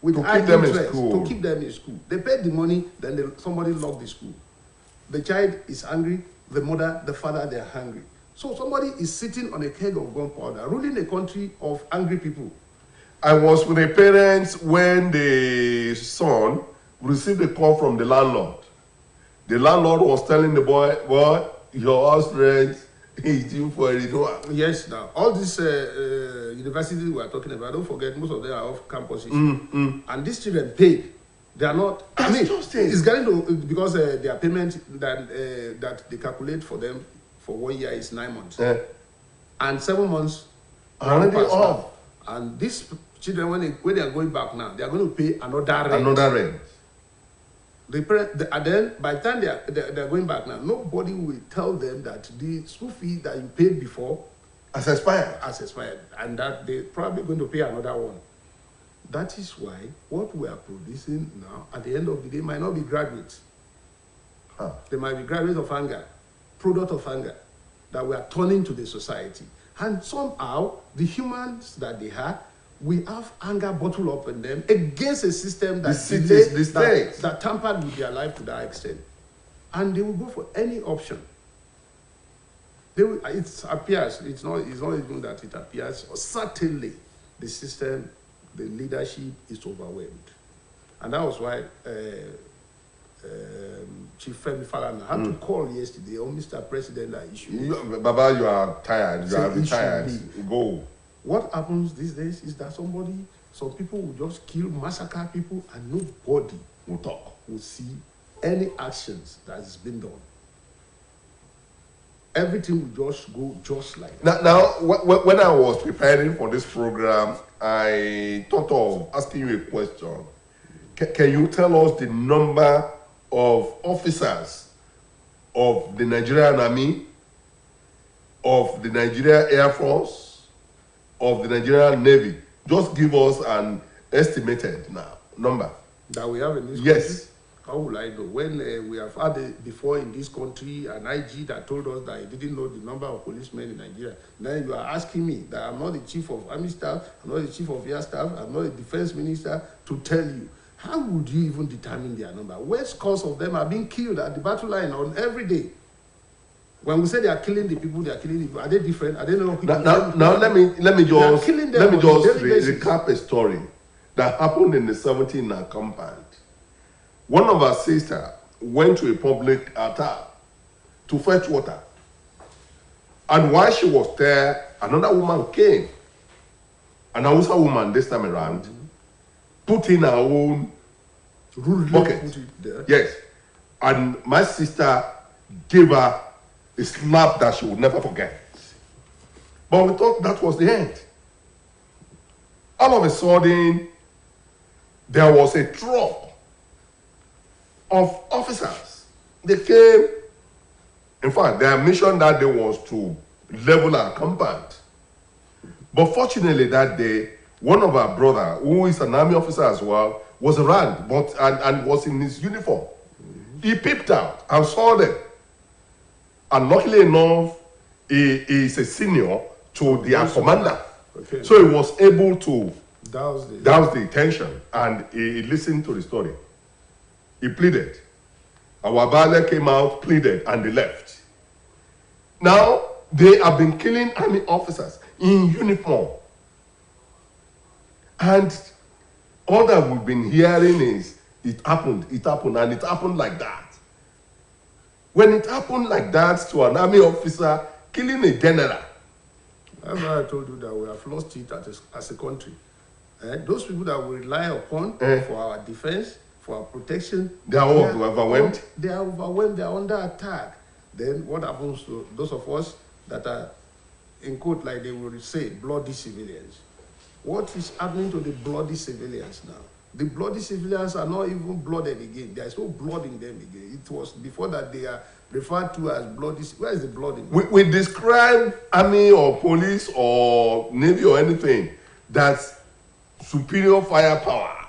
with high interest to keep them in school. They paid the money, then somebody locked the school. The child is angry, the mother, the father, they are hungry. So somebody is sitting on a keg of gunpowder, ruling a country of angry people. I was with the parents when the son received a call from the landlord. The landlord was telling the boy, "Boy, your house rent is due for a renewal." Yes, now all these universities we are talking about, don't forget most of them are off campuses, and these children paid. They are not. I mean, it's getting to because their payment that they calculate for them for 1 year is 9 months, and 7 months already off. And these children, when they are going back now, they are going to pay another rent. Another rent. And then by the time they are going back now, nobody will tell them that the school fee that you paid before has expired, and that they're probably going to pay another one. That is why what we are producing now, at the end of the day, might not be graduates. They might be graduates of anger, product of anger, that we are turning to the society. And somehow, the humans that they have, we have anger bottled up in them against a system that that tampered with their life to that extent. And they will go for any option. It appears, it's not even that it appears, certainly the system, the leadership is overwhelmed. And that was why Chief Femi Falana had to call yesterday on Mr. President that issue. Baba, you are tired, you are retired. Go. What happens these days is that some people will just kill, massacre people, and nobody will talk, will see any actions that has been done. Everything will just go just like that. Now, when I was preparing for this program, I thought of asking you a question. Can you tell us the number of officers of the Nigerian Army, of the Nigerian Air Force, of the Nigerian Navy? Just give us an estimated number. That we have in this country? Yes. How will I know? When we have had before in this country an IG that told us that he didn't know the number of policemen in Nigeria. Then you are asking me that I'm not the chief of army staff, I'm not the chief of air staff, I'm not the defense minister to tell you. How would you even determine their number? Where scores of them are being killed at the battle line on every day? When we say they are killing the people, are they different? Are they not? Now let me just recap a story that happened in the 17th compound. One of our sisters went to a public tap to fetch water. And while she was there, another woman came. An Hausa woman this time around, put in her own bucket. Yes. And my sister gave her a slap that she would never forget. But we thought that was the end. All of a sudden, there was a drop of officers. They came. In fact, their mission that day was to level our compound. But fortunately that day, one of our brother, who is an army officer as well, was around and was in his uniform. He peeped out and saw them. And luckily enough, he is a senior to their commander. Okay. So he was able to Douse the tension, and he listened to the story. He pleaded. Our Bale came out, pleaded, and they left. Now, they have been killing army officers in uniform. And all that we've been hearing is, it happened, and it happened like that. When it happened like that to an army officer, killing a general. That's why I told you that we have lost it as a country. Those people that we rely upon for our defense, for our protection, they are overwhelmed. They are overwhelmed, they are under attack. Then what happens to those of us that are, in quote, like they would say, bloody civilians? What is happening to the bloody civilians now? The bloody civilians are not even blooded again. There is no blood in them again. It was before that they are referred to as bloody. Where is the blood in them? We describe army or police or navy or anything that's superior firepower.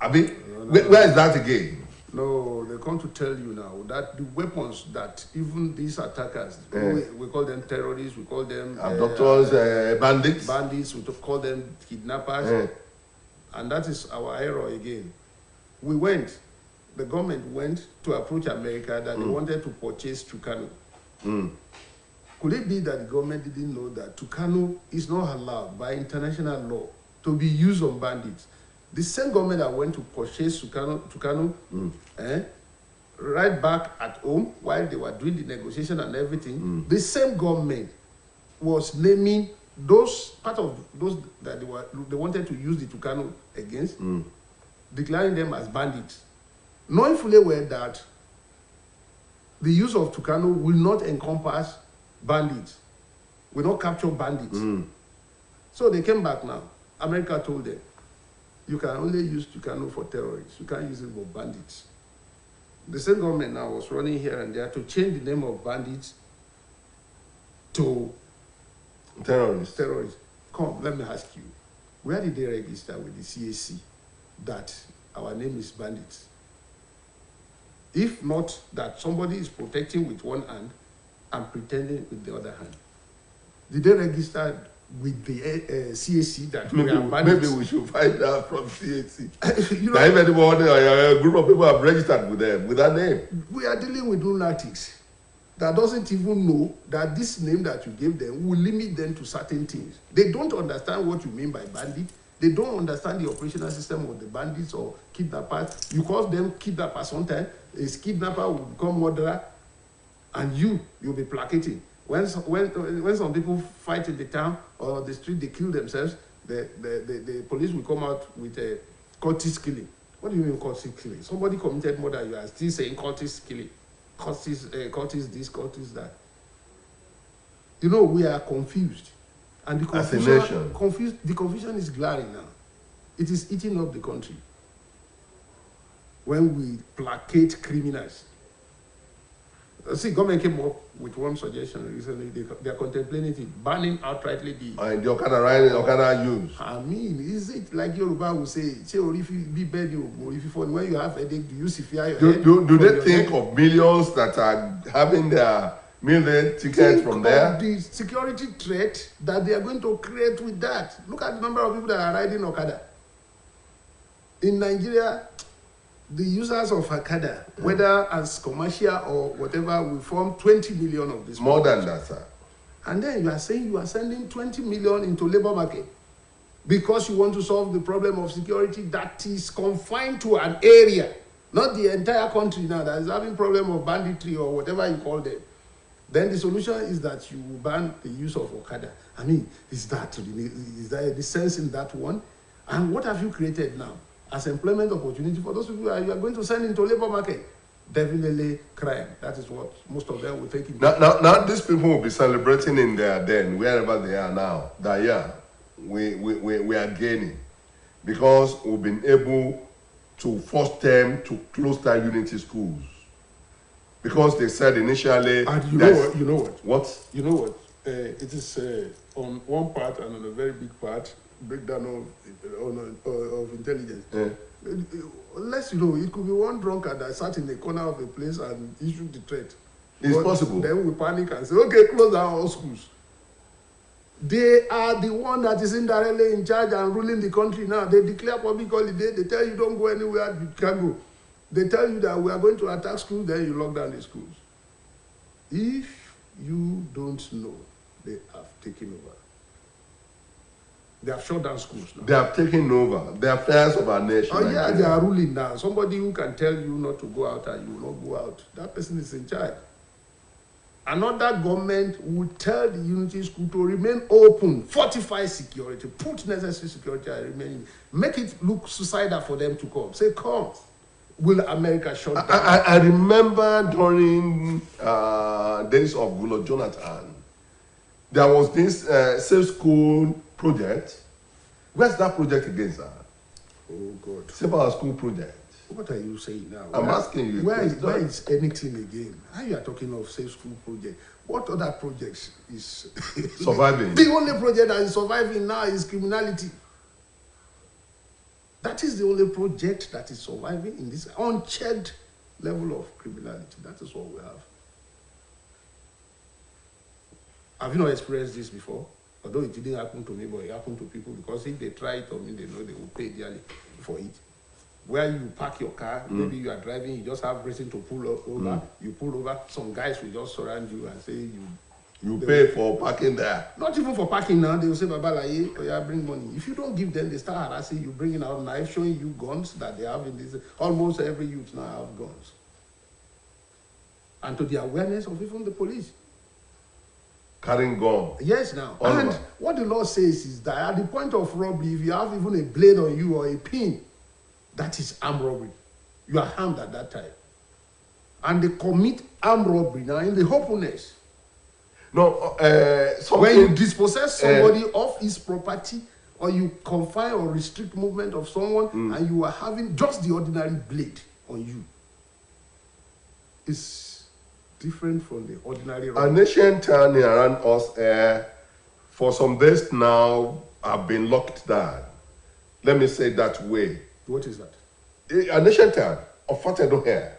I mean, where is that again? No, they come to tell you now that the weapons that even these attackers, we call them terrorists, we call them abductors, bandits. Bandits, we call them kidnappers. And that is our error again. The government went to approach America that they wanted to purchase Tucano. Could it be that the government didn't know that Tucano is not allowed by international law to be used on bandits? The same government that went to purchase Tucano right back at home while they were doing the negotiation and everything, the same government was naming those part of those that they wanted to use the Tucano against, declaring them as bandits, knowing fully well that the use of Tucano will not encompass bandits, will not capture bandits. So they came back now. America told them, you can only use Tucano for terrorists. You can't use it for bandits. The same government now was running here and there to change the name of bandits to terrorists. Come, let me ask you, where did they register with the CAC that our name is bandits? If not that somebody is protecting with one hand and pretending with the other hand. Did they register with the CAC that we are bandits? Maybe we should find out from CAC. You know, if anyone, a group of people have registered with them, with that name. We are dealing with lunatics that doesn't even know that this name that you gave them will limit them to certain things. They don't understand what you mean by bandit. They don't understand the operational system of the bandits or kidnappers. You call them kidnappers sometimes. A kidnapper will become murderer, and you'll be placating. When some people fight in the town or the street, they kill themselves, the police will come out with a cultist killing. What do you mean cultist killing? Somebody committed murder, you are still saying cultist killing. Cultist this, cultist that. You know, we are confused. And the confusion is glaring now. It is eating up the country. When we placate criminals. See, government came up with one suggestion recently. They are contemplating it, banning outrightly the Okada riding, Okada use. I mean, is it like Yoruba will say, when you have headache, do you see fear your head? Do they think of millions that are having their million tickets from there? The security threat that they are going to create with that. Look at the number of people that are riding Okada. In Nigeria, the users of Okada, whether as commercial or whatever, will form 20 million of this. More than that, sir. And then you are saying you are sending 20 million into labor market because you want to solve the problem of security that is confined to an area, not the entire country now that is having problem of banditry or whatever you call them. Then the solution is that you ban the use of Okada. I mean, is there the sense in that one? And what have you created now as employment opportunity for those people you are going to send into labor market? Definitely crime. That is what most of them will think. Now these people will be celebrating in their den, wherever they are now, that yeah, we are gaining. Because we've been able to force them to close down unity schools. Because they said initially... And you know what? What? You know what? It is on one part and on a very big part, breakdown of intelligence. Unless you know, it could be one drunkard that sat in the corner of a place and issued the threat. It's But possible. Then we panic and say, okay, close down all schools. They are the one that is indirectly in charge and ruling the country now. They declare public holiday. They tell you don't go anywhere, you can't go. They tell you that we are going to attack schools, then you lock down the schools. If you don't know, they have taken over. They have shut down schools now. They have taken over the affairs of our nation. Oh yeah, they are ruling now. Somebody who can tell you not to go out and you will not go out, that person is in charge. Another government will tell the unity school to remain open, fortify security, put necessary security and remain, make it look suicidal for them to come. Say, come. Will America shut down? I remember during days of Goodluck Jonathan, there was this safe school project. Where's that project again, sir? Oh God. Safe our school project. What are you saying now? I'm asking you. Where is anything again? How you are talking of safe school project? What other projects is Surviving. The only project that is surviving now is criminality. That is the only project that is surviving in this unchecked level of criminality. That is what we have. Have you not experienced this before? Although it didn't happen to me, but it happened to people, because if they try it on me, they know they will pay dearly for it. Where you park your car, maybe you are driving, you just have reason to pull over, you pull over, some guys will just surround you and say You pay for parking there. not even for parking now, they will say, Baba Laye, oh yeah, bring money. If you don't give them, they start harassing you, bringing out knives, showing you guns that they have in this. Almost every youth now have guns. And to the awareness of even the police. Carrying gun. Yes, now. All And over. what the law says is that at the point of robbery, if you have even a blade on you or a pin, that is armed robbery. You are armed at that time. And they commit armed robbery now in the openness. No, something. When you dispossess somebody of his property, or you confine or restrict movement of someone, and you are having just the ordinary blade on you, it's different from the ordinary A robbery. nation town around us for some days now have been locked down. Let me say it that way. What is that? A nation town of Fatado here.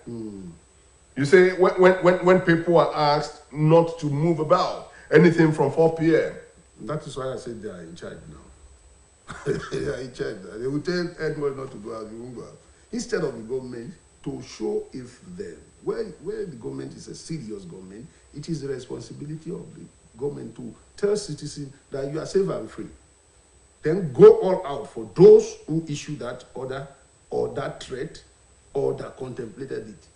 You say when people are asked not to move about anything from 4 p.m. That is why I said they are in charge now. They are in charge now. They will tell anyone not to go out, they won't go out. Instead of the government to show if them, where the government is a serious government, it is the responsibility of the government to tell citizens that you are safe and free. Then go all out for those who issue that order or that threat or that contemplated it.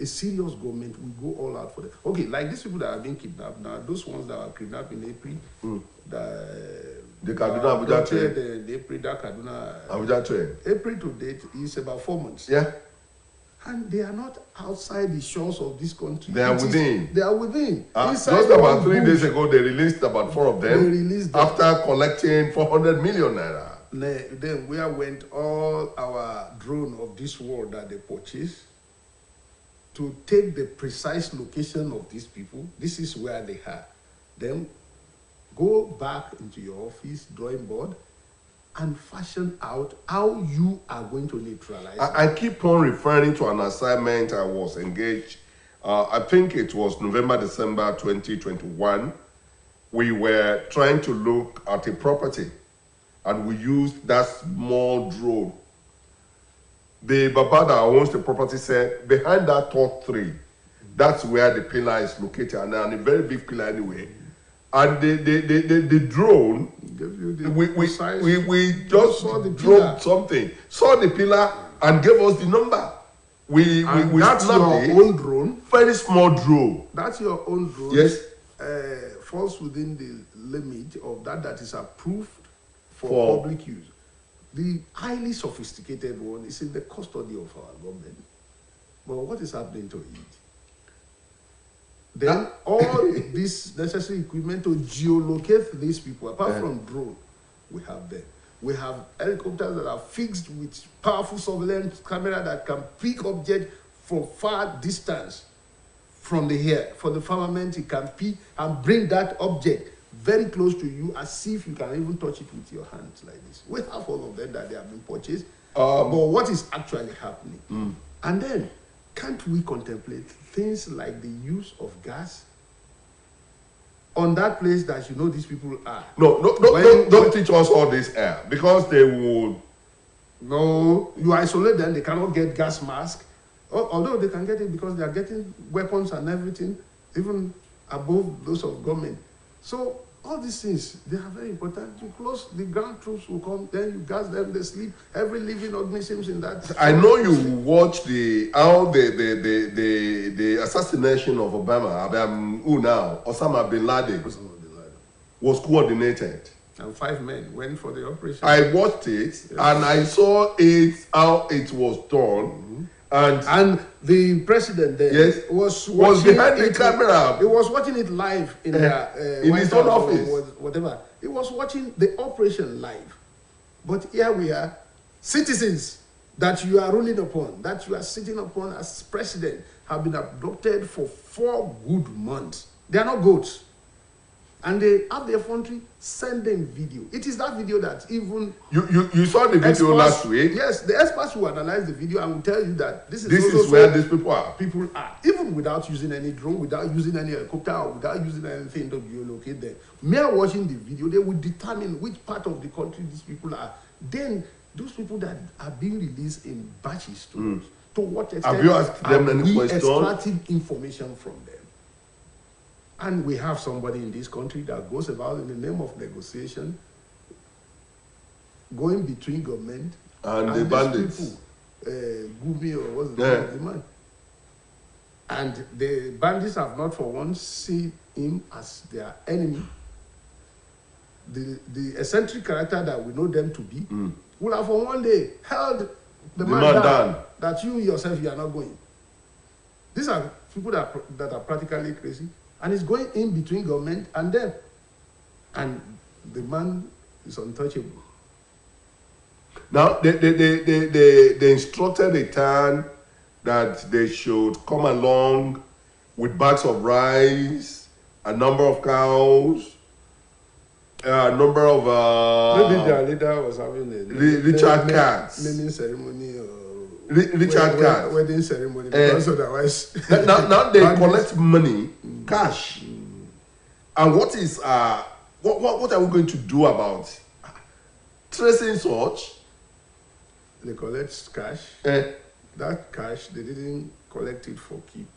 A serious government will go all out for them. Okay, like these people that are being kidnapped now, those ones that were kidnapped in April, The Kaduna Abuja train. the April, that Kaduna, Abuja train. April to date is about 4 months. Yeah. And they are not outside the shores of this country. They are within. They are within. Just Inside about one 3 bush. days ago, they released about 4 of them. They released them. After collecting 400 million naira. Then where went all our drone of this world that they purchased to take the precise location of these people? This is where they are. Then go back into your office, drawing board, and fashion out how you are going to neutralize. I keep on referring to an assignment I was engaged. I think it was November, December 2021. We were trying to look at a property, and we used that small drone. The Baba that owns the property said, behind that top tree, that's where the pillar is located, and a very big pillar anyway. And the drone, Give you the we precise- just saw the pillar. dropped something, saw the pillar, and gave us the number. We that's snapped your it. own drone. Very small drone. That's your own drone. Yes. Falls within the limit of that is approved for For- public use. The highly sophisticated one is in the custody of our government. But what is happening to it? Then all this necessary equipment to geolocate these people, apart from drone, we have them. We have helicopters that are fixed with powerful surveillance camera that can pick objects from far distance from the air. For the firmament, it can pick and bring that object very close to you, as if you can even touch it with your hands like this. We have all of them that they have been purchased. But what is actually happening? And then can't we contemplate things like the use of gas on that place that you know these people are? No, don't teach us all this air because they would. No, you isolate them, they cannot get gas mask. Although they can get it because they are getting weapons and everything, even above those of government. So all these things, they are very important. You close, the ground troops will come, then you gas them, they sleep. Every living organisms in that. I know you watched the assassination of Obama. Who now? Osama bin Laden was coordinated. And 5 men went for the operation. I watched it, yes. And I saw it how it was done. And the president there, yes, was behind the camera. He was watching it live in in his own office. Or whatever. He was watching the operation live. But here we are, citizens that you are ruling upon, that you are sitting upon as president, have been abducted for 4 good months. They are not goats. And they have their country sending video. It is that video that even you saw the video experts, last week. Yes, the experts will analyze the video and will tell you that this is where these people are. People are, even without using any drone, without using any helicopter, or without using anything to geolocate them. Mere watching the video, they will determine which part of the country these people are. Then those people that are being released in batches to what extent have you asked them any questions? Extracting information from them. And we have somebody in this country that goes about in the name of negotiation, going between government and the bandits. People, Gumi or what's the name of the man? And the bandits have not for once seen him as their enemy. The eccentric character that we know them to be will have for one day held the man down that you yourself, you are not going. These are people that are practically crazy. And it's going in between government and them. And the man is untouchable. Now, they instructed the town that they should come along with bags of rice, a number of cows, a number of... maybe their leader was having a... Richard Katz. Naming ceremony or... Richard Katz. Wedding ceremony, because otherwise... now they collect money, cash. And what is... what are we going to do about tracing such? They collect cash. That cash, they didn't collect it for keep.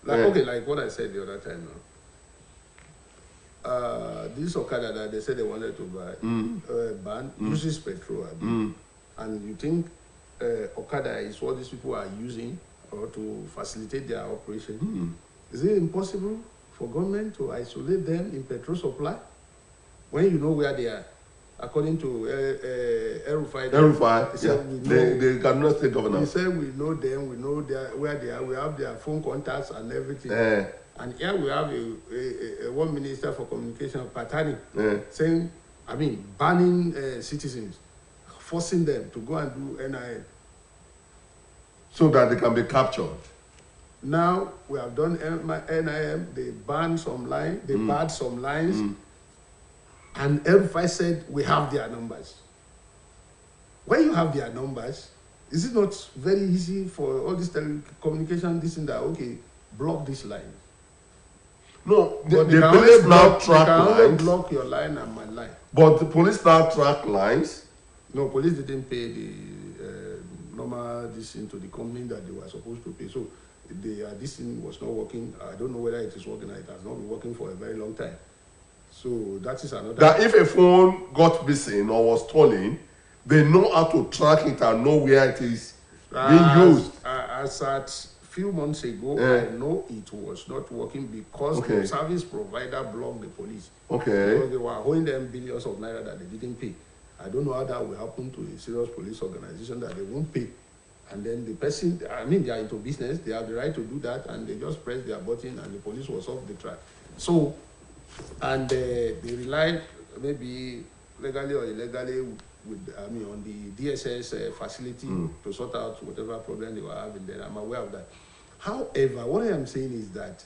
Like, okay, like what I said the other time now. This Okada that they said they wanted to buy, ban, uses petrol. And you think Okada is what these people are using or to facilitate their operation? Is it impossible for government to isolate them in petrol supply when you know where they are? According to El-Rufai, the Kaduna State Governor. He said we know them, we know where they are, we have their phone contacts and everything. And here we have a one minister for communication, Patani, saying, banning citizens, forcing them to go and do NIM. So that they can be captured. Now we have done NIM, they banned some lines, they barred some lines. And El-Rufai said, we have their numbers. When you have their numbers, is it not very easy for all this telecommunication, this and that, okay, block this line? No, the police now track lines. They can block your line and my line. But the police now track lines? No, police didn't pay the normal this thing to the company that they were supposed to pay. So this thing was not working. I don't know whether it is working. It has not been working for a very long time. So that is another. That if a phone got missing or was stolen, they know how to track it and know where it is being used. As at few months ago, I know it was not working because the service provider blocked the police. Because they were owing them billions of naira that they didn't pay. I don't know how that will happen to a serious police organization that they won't pay. And then the person, they are into business, they have the right to do that, and they just press their button and the police was off the track. So, and they relied maybe legally or illegally on the DSS facility to sort out whatever problem they were having there. I'm aware of that. However, what I am saying is that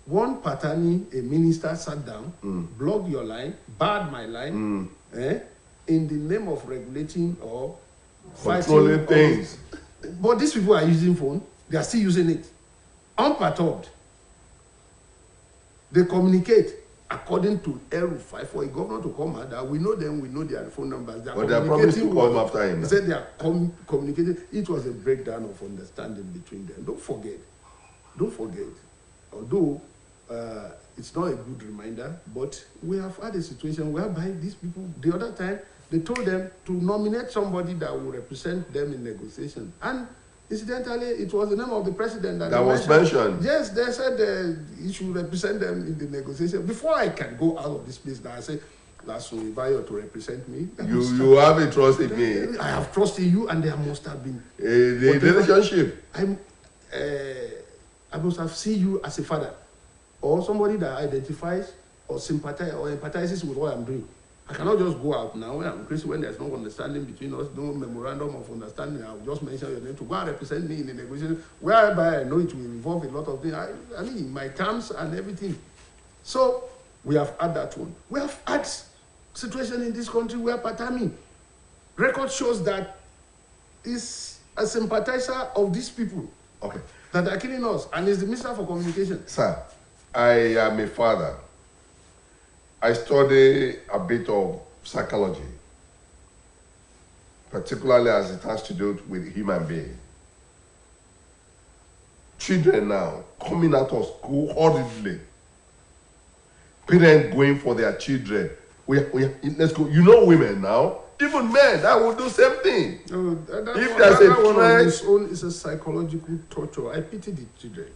one Patani, a minister, sat down, blocked your line, barred my line, in the name of regulating or controlling things. But these people are using phone. They are still using it. Unperturbed. They communicate according to El-Rufai. For a governor to come out, that we know them, we know their phone numbers. They are But they are promised to come after him. He said they are communicating. It was a breakdown of understanding between them. Don't forget. Although it's not a good reminder, but we have had a situation whereby these people, the other time, they told them to nominate somebody that will represent them in negotiation. And incidentally, it was the name of the president that was mentioned. Yes, they said he should represent them in the negotiation. Before I can go out of this place, now I say, Lasun Ibayo to represent me. You have a trust in me. I have trust in you, and there must have been the relationship. I must have seen you as a father, or somebody that identifies or sympathizes or empathizes with what I'm doing. I cannot just go out now when I'm crazy, when there's no understanding between us, no memorandum of understanding. I'll just mention your name to go and represent me in the negotiation, whereby I know it will involve a lot of things. I mean, my terms and everything. So we have had that one. We have had situation in this country where Patami record shows that is a sympathizer of these people. Okay. That are killing us, and is the Minister for Communication. Sir, I am a father. I study a bit of psychology, particularly as it has to do with human being. Children now coming out of school hurriedly. Parents going for their children. Let's go. You know women now. Even men, that will do same thing. No, if there's a one on trend, its own is a psychological torture. I pity the children.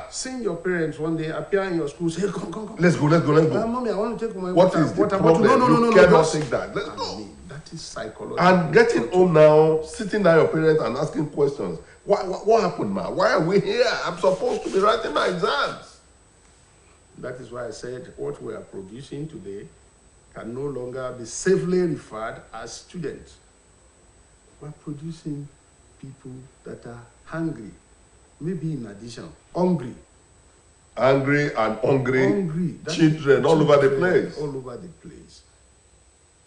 Seeing your parents one day appear in your school, say, come. Let's go. Mommy, I want to take my what water. Is the problem? No, you cannot take that. Let's go. Mean, that is psychological. And getting home now, sitting down your parents and asking questions. What happened, man? Why are we here? I'm supposed to be writing my exams. That is why I said what we are producing today can no longer be safely referred as students. We're producing people that are hungry, maybe in addition, hungry. Angry and hungry children all over the place. All over the place.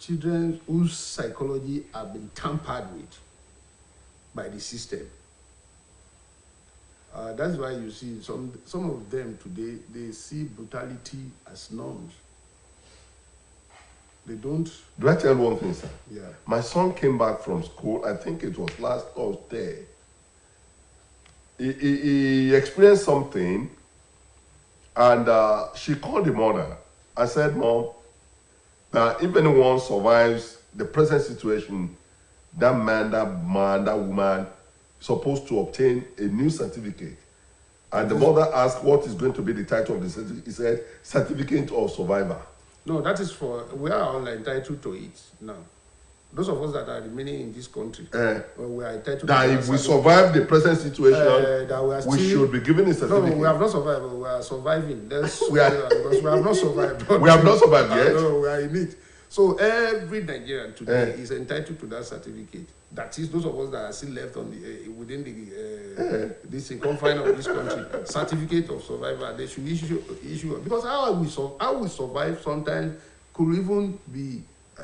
Children whose psychology have been tampered with by the system. That's why you see some of them today, they see brutality as norms. They don't. Do I tell you one thing, sir? Yeah. My son came back from school, I think it was last Thursday. He experienced something, and she called the mother and said, Mom, that if anyone survives the present situation, that woman is supposed to obtain a new certificate. And the mother asked what is going to be the title of the certificate. He said, Certificate of Survivor. No, that is we are all entitled to it now. Those of us that are remaining in this country, we are entitled that to if we survive the present situation, we should be given a certificate. No, we have not survived, we are surviving. Because we have not survived. We have not survived yet. No, we are in it. So every Nigerian today is entitled to that certificate. That is, those of us that are still left on the within the this confine of this country, certificate of survivor. They should issue because how we survive sometimes could even be.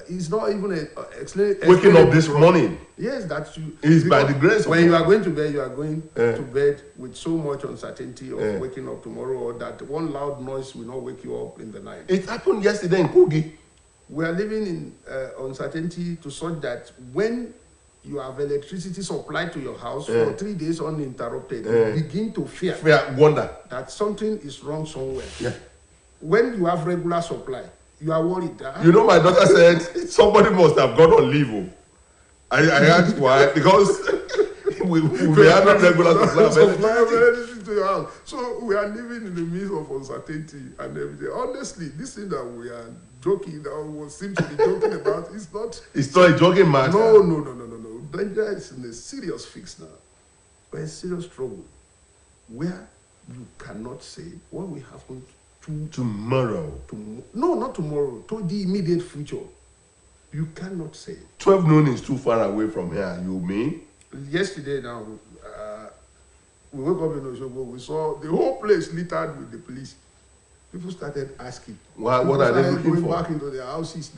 It's not even waking up this morning. Yes, that's you. It's by the grace of when you are going to bed, you are going to bed with so much uncertainty of waking up tomorrow, or that one loud noise will not wake you up in the night. It happened yesterday in Kogi. We are living in uncertainty to such that when you have electricity supplied to your house for 3 days uninterrupted, you begin to fear, wonder that something is wrong somewhere. Yeah. When you have regular supply, you are worried. You know, my daughter said somebody must have gone on leave. I asked why, because we have a regular supply of electricity to your house. So we are living in the midst of uncertainty and everything. Honestly, this thing that we are joking, or seem to be joking about, is not. It's not a joking matter. No. Nigeria is in a serious fix now. We're in a serious trouble where you cannot say what will happen tomorrow. No, not tomorrow. To the immediate future. You cannot say. 12 noon is too far away from here. You mean? Yesterday now, we woke up in Osogbo. We saw the whole place littered with the police. People started asking. What are they looking going for? Back into their houses.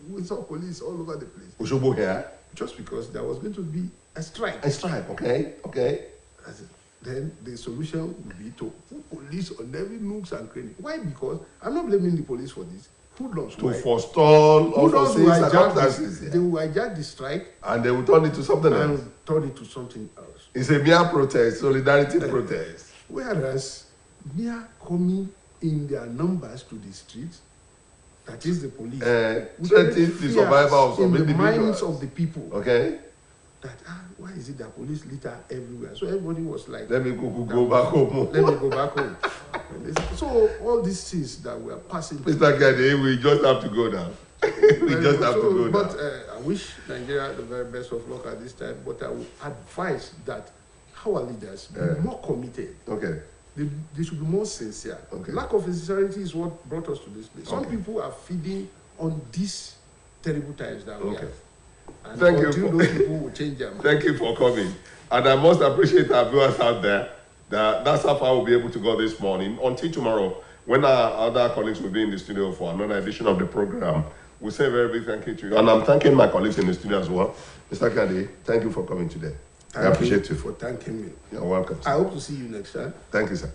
We saw police all over the place. Osogbo here? Just because there was going to be a strike. A strike, okay, okay. I said, then the solution would be to put police on every nooks and cranny. Why? Because I'm not blaming the police for this. Hoodlums To forestall all Hoodlums those will hijack circumstances. they will hijack the strike And they will turn it to something else. and turn it to something else. It's a mere protest, solidarity protest. Whereas mere coming in their numbers to the streets, that is the police, will threaten create the fears survival of some in the individuals. minds of the people. Okay? That why is it that police litter everywhere? So everybody was like, Let me go back home. let me go back home. So all these things that we are passing through. Mr. Gade, we just have to go now. We just have to go now. But I wish Nigeria the very best of luck at this time. But I would advise that our leaders be more committed. Okay. They should be more sincere. Okay. Lack of sincerity is what brought us to this place. Some Okay. people are feeding on these terrible times that we Okay. have. And Thank you until for- those people will change their mind. Thank you for coming. And I must appreciate our viewers out there. That's how far we'll be able to go this morning. Until tomorrow, when our other colleagues will be in the studio for another edition of the program, we'll say a very big thank you to you. And I'm thanking my colleagues in the studio as well. Mr. Kade, thank you for coming today. I appreciate you. for thanking me. You're welcome, sir. I hope to see you next time. Thank you, sir.